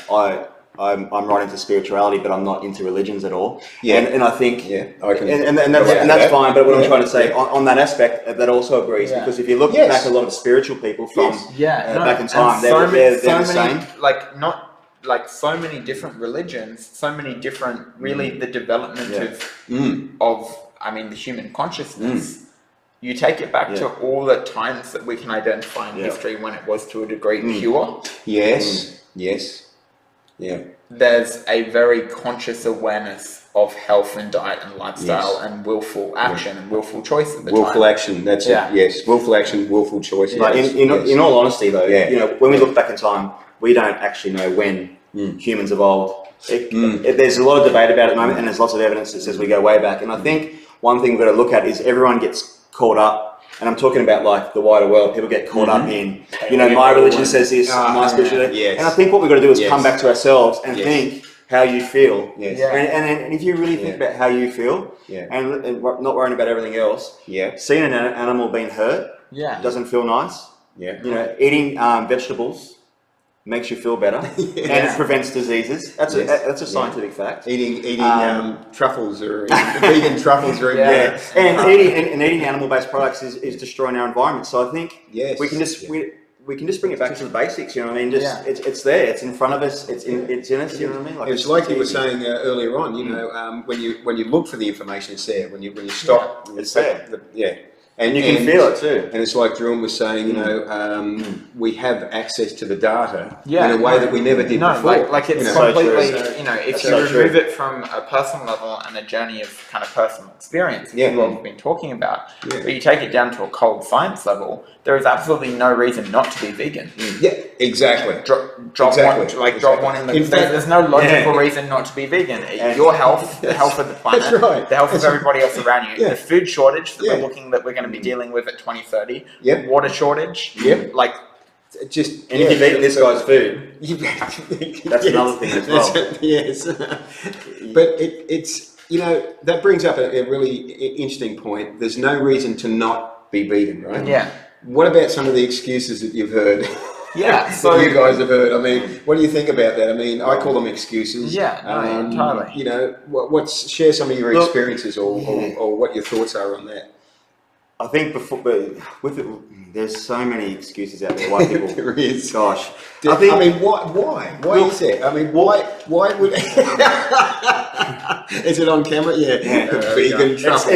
I'm right into spirituality, but I'm not into religions at all. Yeah, and I think I can and that's fine. But what I'm trying to say on that aspect, that also agrees because if you look back, a lot of spiritual people from back in time, they're the same. Like so many different religions, so many different, really the development of I mean, the human consciousness. You take it back to all the times that we can identify in history when it was to a degree pure. Yes. Yes. Yeah. There's a very conscious awareness of health and diet and lifestyle and willful action and willful choice at the time. Willful action, that's it. Yes, willful action, willful choice. Like in all honesty though, you know, when we look back in time, we don't actually know when humans evolved. There's a lot of debate about it at the moment, and there's lots of evidence that says we go way back. And I think one thing we've got to look at is everyone gets caught up, and I'm talking about like the wider world, people get caught up in, you know, my religion says this, my spirituality. And I think what we've got to do is come back to ourselves and think how you feel. And if you really think about how you feel and not worrying about everything else, seeing an animal being hurt doesn't feel nice. You know, eating vegetables makes you feel better and it prevents diseases. That's a scientific fact. Eating truffles or vegan truffles or and eating animal-based products is destroying our environment. So I think we can just we can just bring it back to the basics. You know what I mean? Just it's there. It's in front of us. It's in us. You know what I mean? Like it's like you were saying earlier on. You know, when you look for the information, it's there. When you stop, it's there. And you can feel it too. And it's like Dorn was saying, you know, we have access to the data in a way that we never did before. Like it's completely, you know, if you remove it from a personal level and a journey of kind of personal experience, which is what we've been talking about, but you take it down to a cold science level, there is absolutely no reason not to be vegan. Yeah, exactly. Drop one in the... In fact, there's no logical reason not to be vegan. Your health, the health of the planet, the health of everybody else around you, the food shortage that we're going to be dealing with at 2030, water shortage, like... Just and if you've eaten this guy's food, that's another thing as well. But it's you know, that brings up a really interesting point. There's no reason to not be vegan, right? Yeah. What about some of the excuses that you've heard? So you guys have heard. I mean, what do you think about that? I mean, I call them excuses. Entirely. You know, share some of your experiences or what your thoughts are on that. I think there's so many excuses out there. Why people? There is. Gosh. I mean, why? Why is it? I mean, why would? Is it on camera? Vegan truffle.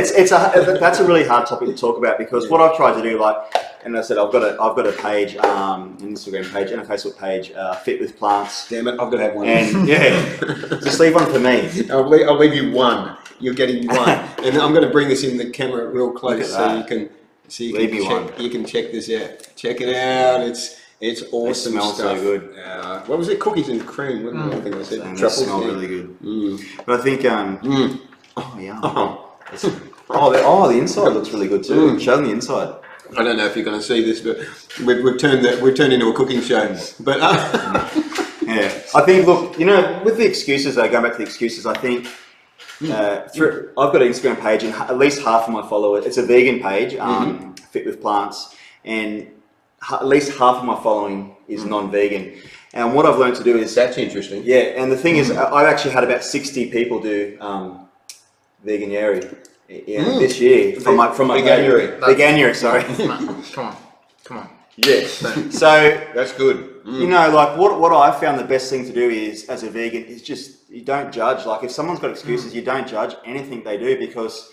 That's a really hard topic to talk about because what I've tried to do, like, and I said I've got a page, an Instagram page and a Facebook page, Fit with Plants. Damn it, I've got to have one. And just leave one for me. I'll leave you one. You're getting one, and I'm going to bring this in the camera real close so you can check this out. Check it out. It's awesome. It smells stuff. so good. What was it? Cookies and cream. Wasn't it? I think I said truffles. They smell really good. But I think the inside looks really good too. Show them the inside. I don't know if you're going to see this, but we've turned into a cooking show. But I think look, you know, with the excuses though, going back to the excuses, I think. I've got an Instagram page and at least half of my followers, it's a vegan page, Fit with Plants, and at least half of my following is non-vegan. And what I've learned to do is... That's interesting. Yeah, and the thing is, I've actually had about 60 people do veganuary this year from my Veganuary. Veganuary, sorry. Come on. Yes. So that's good. You know, like what I found the best thing to do is, as a vegan, is just you don't judge. Like if someone's got excuses, you don't judge anything they do because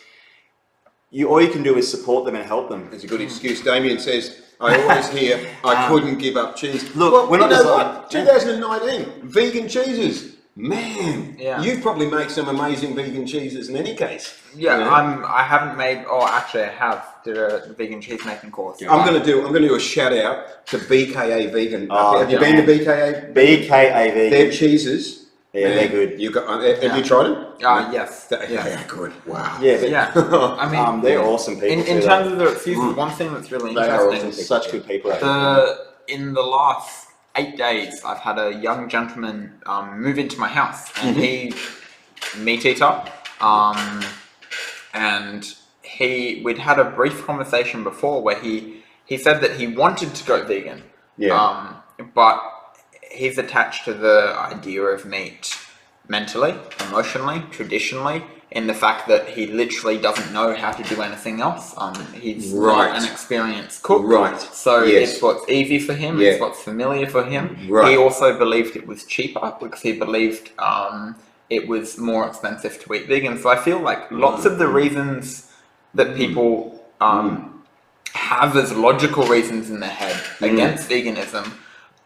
all you can do is support them and help them. It's a good excuse. Damien says I always hear, I couldn't give up cheese. Look, well, we're you not know just what? 2019, vegan cheeses. Man, Yeah. you've probably made some amazing vegan cheeses in any case. Yeah, you know? I haven't made. Oh, actually, I did a vegan cheese making course. I'm going to do a shout out to BKA Vegan. Oh, Have you been to BKA? BKA Vegan. Their cheeses. Yeah, they're good. You got? Have you tried them? Yes. They are good. Wow. Yeah, but Yeah. I mean, they're awesome people. in terms of the excuses, one thing that's really they are interesting. awesome. Such good people. In the last 8 days, I've had a young gentleman move into my house, and he meat eater, and we'd had a brief conversation before where he said that he wanted to go vegan, but he's attached to the idea of meat mentally, emotionally, traditionally, in the fact that he literally doesn't know how to do anything else. He's not an experienced cook. Right. So it's what's easy for him, it's what's familiar for him. Right. He also believed it was cheaper because he believed it was more expensive to eat vegan. So I feel like lots of the reasons that people have as logical reasons in their head against veganism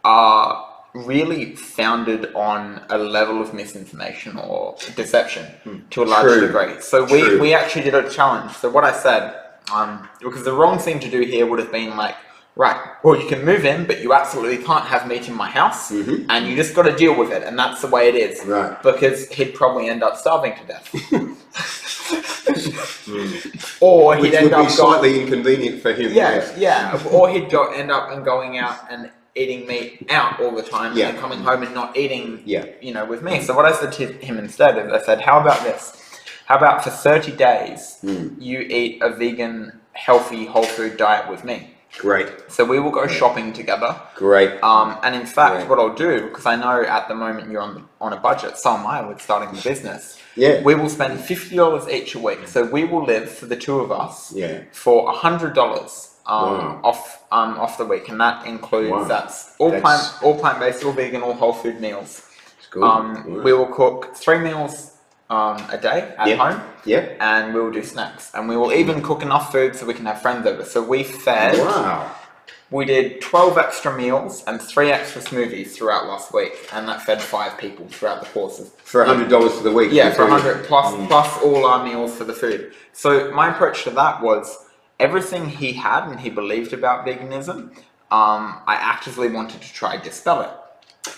are really founded on a level of misinformation or deception to a large degree. So we actually did a challenge. So what I said, because the wrong thing to do here would have been like, right, well, you can move in, but you absolutely can't have meat in my house, and you just got to deal with it, and that's the way it is. Right. Because he'd probably end up starving to death. Or Which he'd end would be up slightly inconvenient for him. or he'd end up and going out and eating meat out all the time, and then coming home and not eating, with me. So what I said to him instead is, I said, how about this? How about for 30 days, you eat a vegan, healthy, whole food diet with me? Great. So we will go shopping together. Great. And in fact, what I'll do, because I know at the moment you're on a budget, so am I with starting the business. Yeah. We will spend $50 each a week. So we will live for the two of us for $100 off the week, and that includes that's all plant-based, all vegan, all whole food meals. We will cook 3 meals a day at home, and we will do snacks, and we will even cook enough food so we can have friends over. So we fed. We did 12 extra meals and 3 extra smoothies throughout last week, and that fed 5 people throughout the course of for $100 for the week. Yeah, for 100 plus all our meals for the food. So my approach to that was everything he had and he believed about veganism. I actively wanted to try dispel it.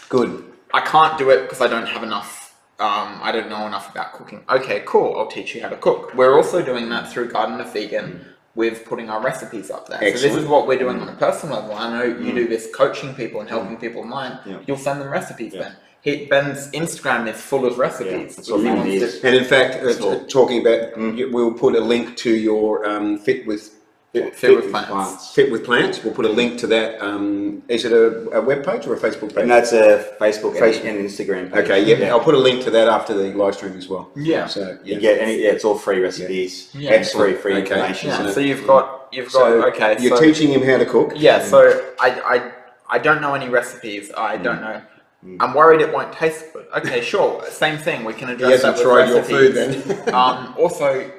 Good. I can't do it because I don't have enough. I don't know enough about cooking. Okay, cool. I'll teach you how to cook. We're also doing that through Garden of Vegan with putting our recipes up there. Excellent. So this is what we're doing on a personal level. I know you do this coaching people and helping people online. You'll send them recipes, Ben. Ben's Instagram is full of recipes. That's what he needs. And in fact, talking about, we'll put a link to your Fit with Plants. We'll put a link to that. Is it a web page or a Facebook page? And that's a Facebook and Instagram page. Okay, I'll put a link to that after the live stream as well. Yeah. So you get it's all free recipes. It's free information. Yeah. So you've got you're teaching him how to cook. Yeah. So I don't know any recipes. I don't know. I'm worried it won't taste good. Okay, sure. Same thing. We can address that with recipes. Your food then. Also,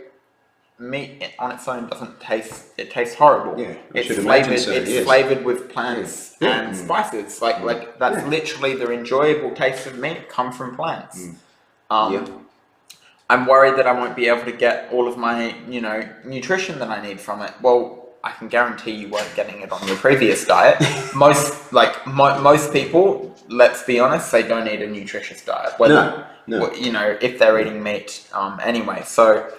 meat on its own doesn't taste. It tastes horrible. Yeah, it's flavored. Flavored with plants and spices. Like that's literally the enjoyable taste of meat come from plants. I'm worried that I won't be able to get all of my nutrition that I need from it. Well, I can guarantee you weren't getting it on your previous diet. Most people, let's be honest, they don't eat a nutritious diet. If they're eating meat anyway. So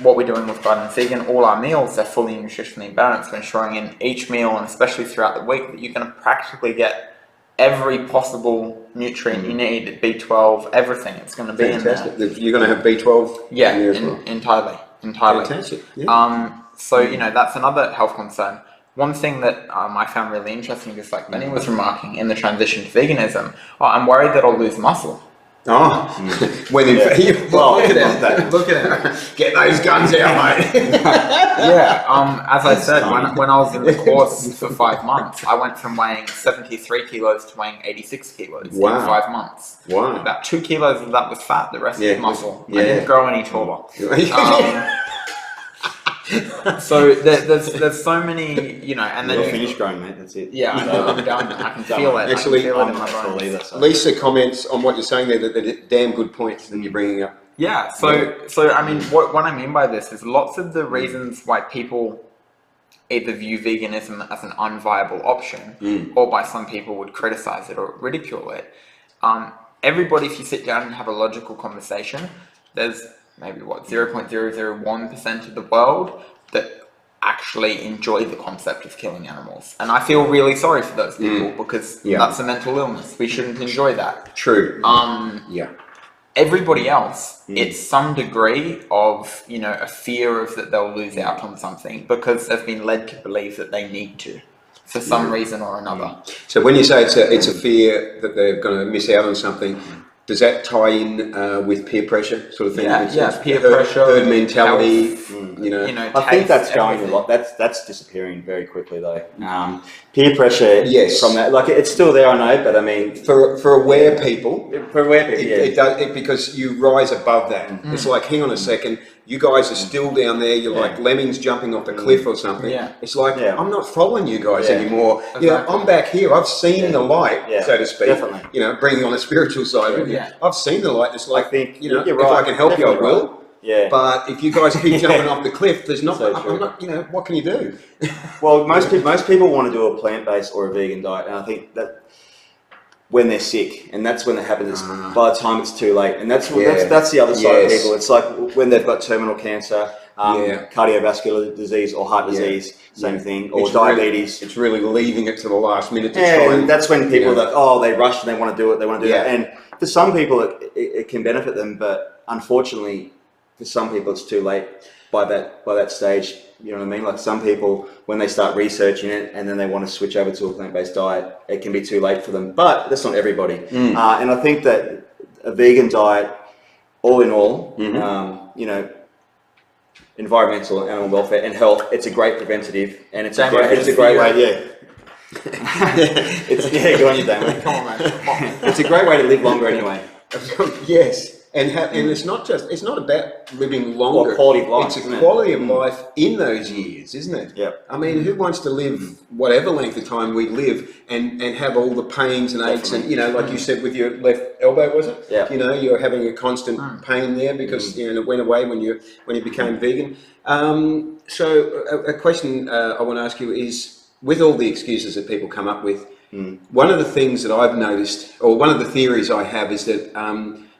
what we're doing with Garden Vegan, all our meals are fully nutritionally balanced. We're ensuring in each meal, and especially throughout the week, that you're going to practically get every possible nutrient you need, B12, everything. It's going to be in there. You're going to have B12 in there as well. Entirely. Fantastic. Yeah. So, that's another health concern. One thing that I found really interesting, just like Benny was remarking, in the transition to veganism, I'm worried that I'll lose muscle. When in fact, Look at it. Get those guns out, mate. As I said, when I was in the course for 5 months, I went from weighing 73 kilos to weighing 86 kilos in 5 months. Wow. About 2 kilos of that was fat, the rest was muscle. I didn't grow any taller. So there's so many, you know, and then You're finished growing, mate. That's it. yeah, I'm done. I can feel it. Actually, I can feel it I'm in my not full bones. either. So. Lisa comments on what you're saying there, that they're damn good points that you're bringing up. Yeah. So I mean, what I mean by this is lots of the reasons why people either view veganism as an unviable option, or by some people would criticize it or ridicule it. Everybody, if you sit down and have a logical conversation, there's maybe 0.001% of the world that actually enjoy the concept of killing animals, and I feel really sorry for those people because that's a mental illness. We shouldn't enjoy that. True. Everybody else, it's some degree of, you know, a fear of that they'll lose out on something because they've been led to believe that they need to for some reason or another. So when you say it's a fear that they're going to miss out on something, does that tie in with peer pressure sort of thing? Yeah, peer pressure, herd mentality. Health, you know, I think that's going a lot. That's disappearing very quickly though. Peer pressure, yes, from that, like it's still there, I know, but I mean, for aware people, it does because you rise above that. It's like, hang on a second, you guys are still down there. You're like lemmings jumping off the cliff or something. It's like I'm not following you guys anymore. Exactly. You know, I'm back here. I've seen the light, so to speak. Definitely. You know, bringing on a spiritual side of it. I've seen the light. It's like, I think, you know, you're if right. I can help you, I will. Yeah. But if you guys keep jumping off the cliff, there's not. So I'm not. You know, what can you do? Well, most people want to do a plant-based or a vegan diet, and I think that when they're sick, and that's when it happens. By the time it's too late, and that's the other side of people. It's like when they've got terminal cancer, cardiovascular disease, or heart disease, same thing, or diabetes. It's really leaving it to the last minute to try. And that's when people they rush and they want to do it. They want to do that, and for some people it can benefit them, but unfortunately, for some people it's too late by that stage. You know what I mean? Like some people, when they start researching it and then they want to switch over to a plant-based diet, it can be too late for them. But that's not everybody. And I think that a vegan diet, all in all, you know, environmental and animal welfare and health, it's a great preventative, and it's a great way. Go on, you Damon. Come on, man. It's a great way to live longer anyway. Yes. And it's not about living longer. Or quality of life. It's a quality of life in those years, isn't it? Yep. I mean, who wants to live whatever length of time we live and have all the pains and aches and, you know, like you said with your left elbow, was it? Yeah. You know, you're having a constant pain there because you know it went away when you became vegan. So a question I want to ask you is, with all the excuses that people come up with, one of the things that I've noticed, or one of the theories I have, is that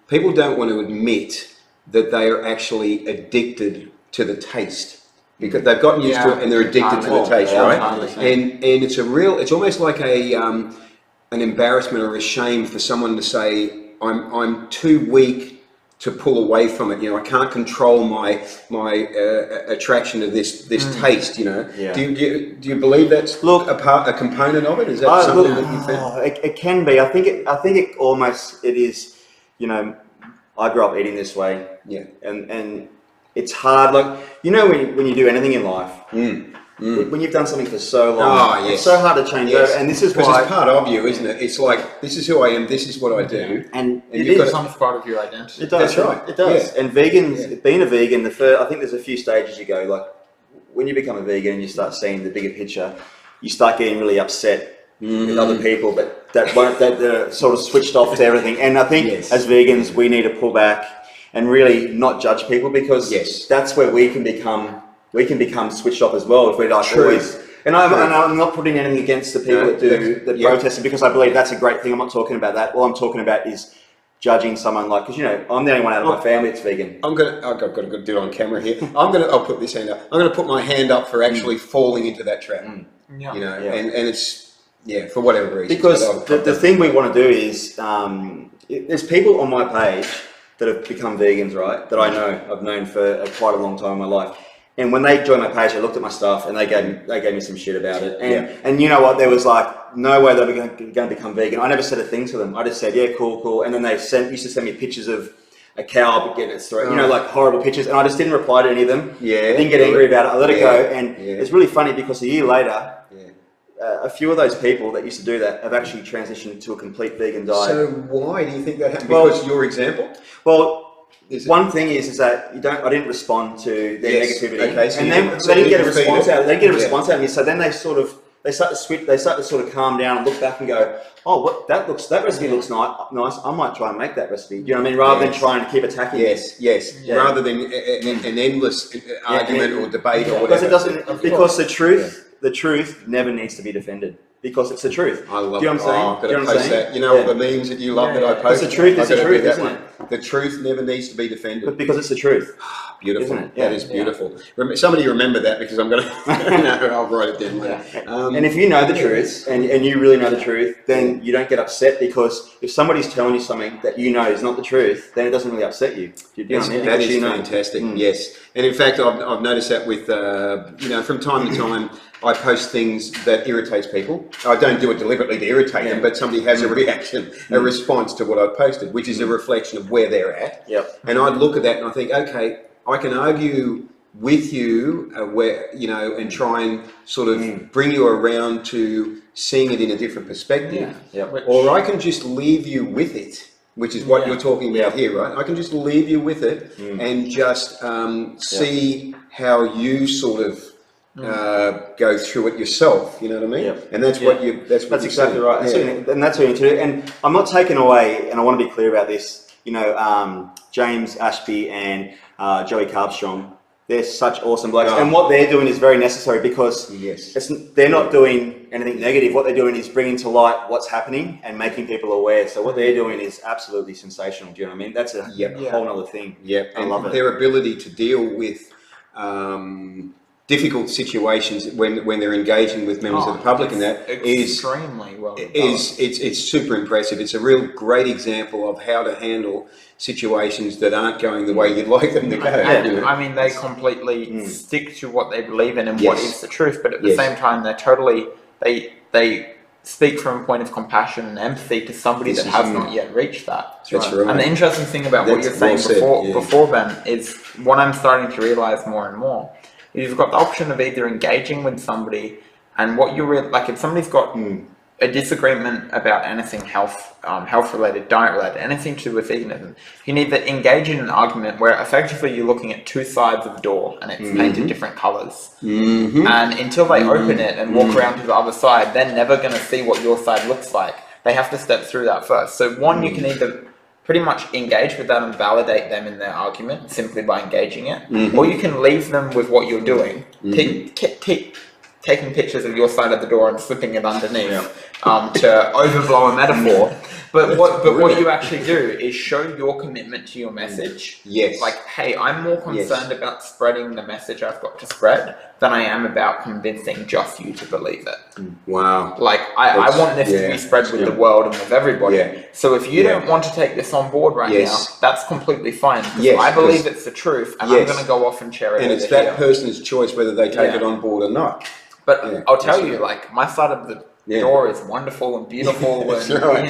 people don't want to admit that they are actually addicted to the taste because they've gotten used to it and they're addicted to the taste, right? And it's almost like an embarrassment or a shame for someone to say, I'm too weak to pull away from it. You know, I can't control my attraction to this taste. You know, do you believe that's a component of it? Is that something that you think? It can be. I think it is. You know, I grew up eating this way. Yeah, and it's hard. Like, you know, when you do anything in life, when you've done something for so long, it's so hard to change over. And this is why it's part of you, isn't it? It's like, this is who I am. This is what I do, and it becomes part of your identity. It does. That's right. It does. Yeah. And vegans, being a vegan, I think there's a few stages you go. Like when you become a vegan and you start seeing the bigger picture, you start getting really upset with other people, but they're sort of switched off to everything. And I think as vegans, we need to pull back and really not judge people, because that's where we can become switched off as well. If we're like always, and I'm not putting anything against the people that do the protesting, because I believe that's a great thing. I'm not talking about that. All I'm talking about is judging someone, like, because you know, I'm the only one out of my family that's vegan. I've got to do it on camera here. I'll put this hand up. I'm going to put my hand up for actually falling into that trap. You know, and it's for whatever reason. Because the thing we want to do is, there's people on my page that have become vegans, right? That I've known for quite a long time in my life. And when they joined my page, I looked at my stuff and they gave me some shit about it. And you know what? There was like no way they were going to become vegan. I never said a thing to them. I just said, yeah, cool. And then they used to send me pictures of a cow getting its throat, you know, like horrible pictures. And I just didn't reply to any of them. I didn't get angry about it. I let it go. And it's really funny because a year later, a few of those people that used to do that have actually transitioned to a complete vegan diet. So why do you think that happened? Because your example? Well, One thing is that I didn't respond to their negativity, okay, so and then they didn't get a response out. They get a response out of me, so then they start to switch. They start to sort of calm down and look back and go, "Oh, that recipe looks nice. I might try and make that recipe." You know what I mean? Rather than trying to keep attacking. Yes. Yeah. Rather than an endless argument or debate or whatever. Because it doesn't. Because the truth never needs to be defended. Because it's the truth. I love Do you know what I'm saying? I've got to post that. You know all the memes that you love that I post? It's the truth, isn't it? The truth never needs to be defended. But because it's the truth. Beautiful. Isn't it? That is beautiful. Somebody remember that, because I'm going to... No, I'll write it down later. And if you know the truth, and you really know the truth, then you don't get upset, because if somebody's telling you something that you know is not the truth, then it doesn't really upset you. Do you know what I mean? That is fantastic, yes. And in fact, I've noticed that with, from time to time, I post things that irritates people. I don't do it deliberately to irritate them, but somebody has a reaction, a response to what I've posted, which is a reflection of where they're at. Yep. And I look at that and I think, okay, I can argue with you, and try and sort of bring you around to seeing it in a different perspective. Yeah. Or I can just leave you with it, which is what you're talking about here, right? I can just leave you with it and just see how you sort of go through it yourself. You know what I mean? Yep. And that's what you. That's exactly right. And that's what you need to do. And I'm not taking away. And I want to be clear about this. James Ashby and Joey Carbstrong. They're such awesome blokes, and what they're doing is very necessary, because they're not doing anything negative. What they're doing is bringing to light what's happening and making people aware. So what they're doing is absolutely sensational. Do you know what I mean? That's a whole other thing. Yep. I love it. Their ability to deal with difficult situations when they're engaging with members of the public, and that is extremely well done. It's super impressive. It's a real great example of how to handle situations that aren't going the way you'd like them to go. I mean, they completely stick to what they believe in and what is the truth, but at the same time, they're totally they speak from a point of compassion and empathy to somebody that has not yet reached that. That's right. And the interesting thing about what you're saying before, Ben, is what I'm starting to realize more and more. You've got the option of either engaging with somebody, and what you're like, if somebody's got a disagreement about anything health related, diet related, anything to do with veganism, you need to engage in an argument where effectively you're looking at two sides of a door and it's painted different colors. And until they open it and walk around to the other side, they're never going to see what your side looks like. They have to step through that first. So one, you can either pretty much engage with that and validate them in their argument simply by engaging it, or you can leave them with what you're doing, taking pictures of your side of the door and slipping it underneath to overblow a metaphor. But what you actually do is show your commitment to your message. Yes. Like, hey, I'm more concerned about spreading the message I've got to spread than I am about convincing just you to believe it. Wow. Like, I want this to be spread with the world and with everybody. So if you don't want to take this on board now, that's completely fine. Because I believe it's the truth, and I'm going to go off and share it. And it's that person's choice whether they take it on board or not. But I'll tell you, like, my side of the door is wonderful and beautiful. That's right.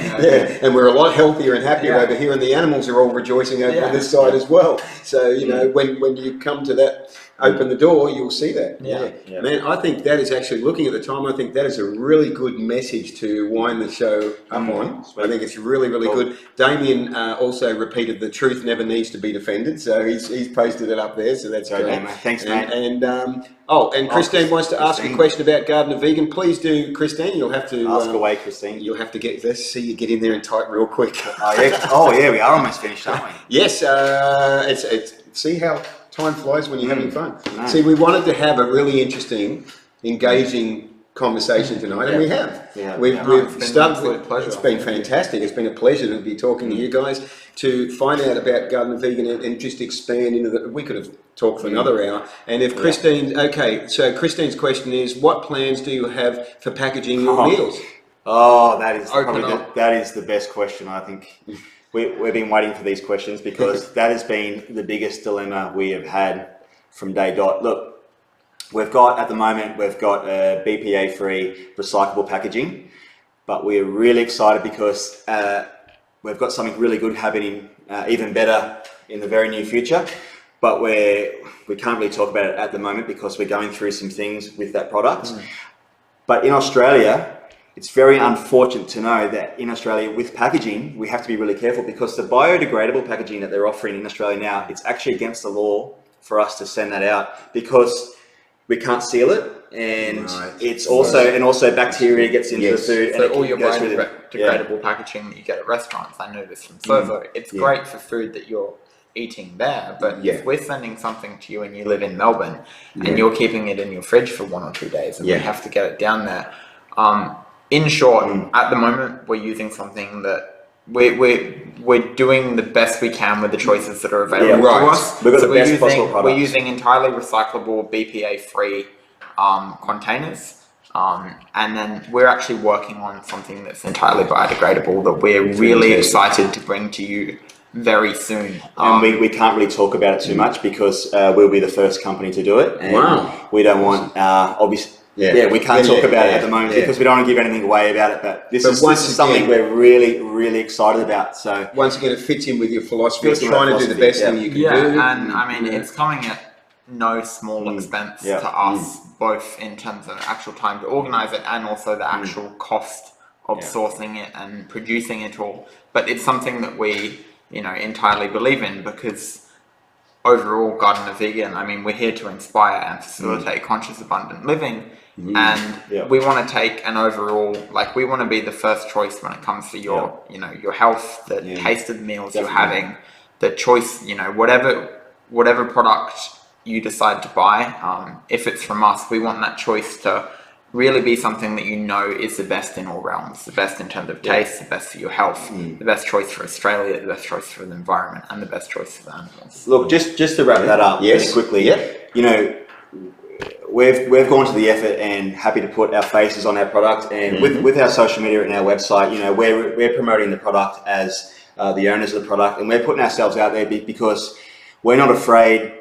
And we're a lot healthier and happier over here, and the animals are all rejoicing over on this side as well. So, when you come to that, open the door, you'll see that. Man, I think that is actually, looking at the time, I think that is a really good message to wind the show up on. I think it's really, really good. Damien also repeated, the truth never needs to be defended. So he's posted it up there. So that's great. Mate. Thanks, mate. And Christine wants to ask a question about Garden of Vegan. Please do, Christine. You'll have to ask away, Christine. You'll have to let's see you get in there and type real quick. We are almost finished, aren't we? Yes. It's see how time flies when you're having fun. See, we wanted to have a really interesting, engaging conversation tonight, and we have. We've started. It's been fantastic. It's been a pleasure to be talking to you guys, to find out about Garden of Vegan and just expand into the. We could have talked for another hour. And if Christine, so Christine's question is, what plans do you have for packaging your meals? That is that is the best question, I think. We've been waiting for these questions, because that has been the biggest dilemma we have had from day dot. Look, at the moment, we've got BPA-free recyclable packaging, but we're really excited because we've got something really good happening, even better in the very near future. But we can't really talk about it at the moment because we're going through some things with that product. But in Australia, it's very unfortunate to know that in Australia with packaging, we have to be really careful because the biodegradable packaging that they're offering in Australia now, it's actually against the law for us to send that out because we can't seal it, and it's also bacteria gets into the food. So and all your biodegradable packaging that you get at restaurants, I know this from Foursome, it's great for food that you're eating there, but if we're sending something to you and you live in Melbourne and you're keeping it in your fridge for 1 or 2 days and we have to get it down there, in short, at the moment we're using something that we're doing the best we can with the choices that are available to us. We've got the best possible products. We're using entirely recyclable, BPA-free containers, and then we're actually working on something that's entirely biodegradable that we're really excited to bring to you very soon. And we can't really talk about it too much because we'll be the first company to do it. And we don't want, obviously, we can't talk about it at the moment because we don't want to give anything away about it. But this is something we're really, really excited about. So once again, it fits in with your philosophy of trying to do the best thing you can do. And I mean, it's coming at no small expense to us, both in terms of actual time to organize it and also the actual cost of sourcing it and producing it all. But it's something that we, entirely believe in because overall, Garden of Vegan, I mean, we're here to inspire and facilitate conscious, abundant living. And we want to take an overall, we want to be the first choice when it comes to your, your health, the taste of the meals you're having, the choice, whatever product you decide to buy. If it's from us, we want that choice to really be something that is the best in all realms, the best in terms of taste, the best for your health, the best choice for Australia, the best choice for the environment, and the best choice for the animals. Look, just to wrap that up really quickly, we've gone to the effort and happy to put our faces on our product, and with our social media and our website, we're promoting the product as the owners of the product, and we're putting ourselves out there because we're not afraid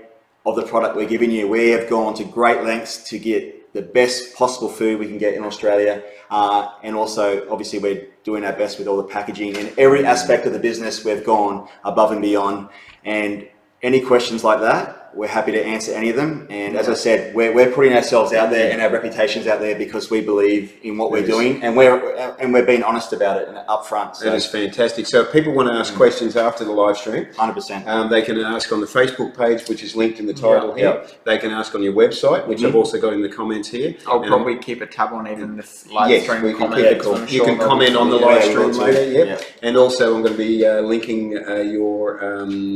of the product we're giving you. We have gone to great lengths to get the best possible food we can get in Australia, and also obviously we're doing our best with all the packaging and every aspect of the business. We've gone above and beyond, and any questions like that, we're happy to answer any of them. And as I said, we're putting ourselves out there and our reputations out there because we believe in what we're doing, and we're being honest about it and upfront. So that is fantastic. So if people want to ask questions after the live stream, 100%, they can ask on the Facebook page, which is linked in the title here. They can ask on your website, which I've also got in the comments here. I'll probably keep a tab on even this live stream. We can keep it. You can comment on the live stream later. And also I'm going to be linking your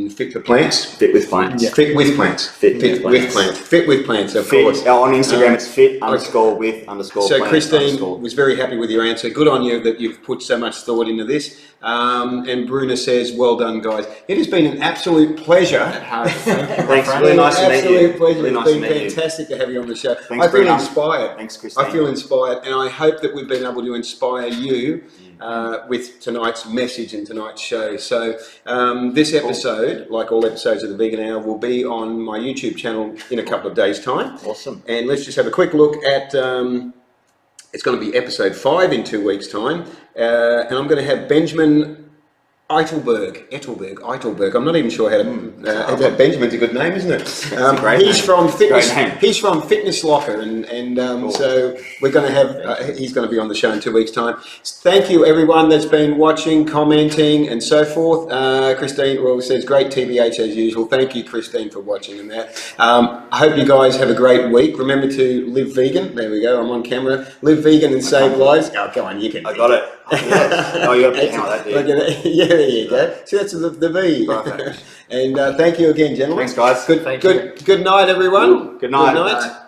Fit for Plants. Fit with Plants. Fit with Plants. Fit with plants, of course. On Instagram, it's fit_with_plants. So Christine was very happy with your answer. Good on you that you've put so much thought into this. And Bruna says, well done, guys. It has been an absolute pleasure. It has. Thanks. Really nice to meet you. Absolute pleasure. It's been fantastic to have you on the show. Thanks, I feel Bruna. inspired. Thanks, Christine. I feel inspired, and I hope that we've been able to inspire you with tonight's message and tonight's show. So this episode, like all episodes of the Vegan Hour, will be on my YouTube channel in a couple of days' time. Awesome. And let's just have a quick look at, it's going to be episode 5 in 2 weeks' time. And I'm going to have Benjamin Eitelberg. I'm not even sure how to. Benjamin's a good name, isn't it? He's from Fitness Locker, and cool. So we're going to have. He's going to be on the show in 2 weeks' time. Thank you, everyone that's been watching, commenting, and so forth. Christine says great TVH as usual. Thank you, Christine, for watching and that. I hope you guys have a great week. Remember to live vegan. There we go. I'm on camera. Live vegan and save lives. Oh, go on, you can. I got it. Yes. Oh, you got to pick out that, dude. Yeah, there you go. See, that's the V. Perfect. And thank you again, gentlemen. Thanks, guys. Good night, everyone. Good night. Good night.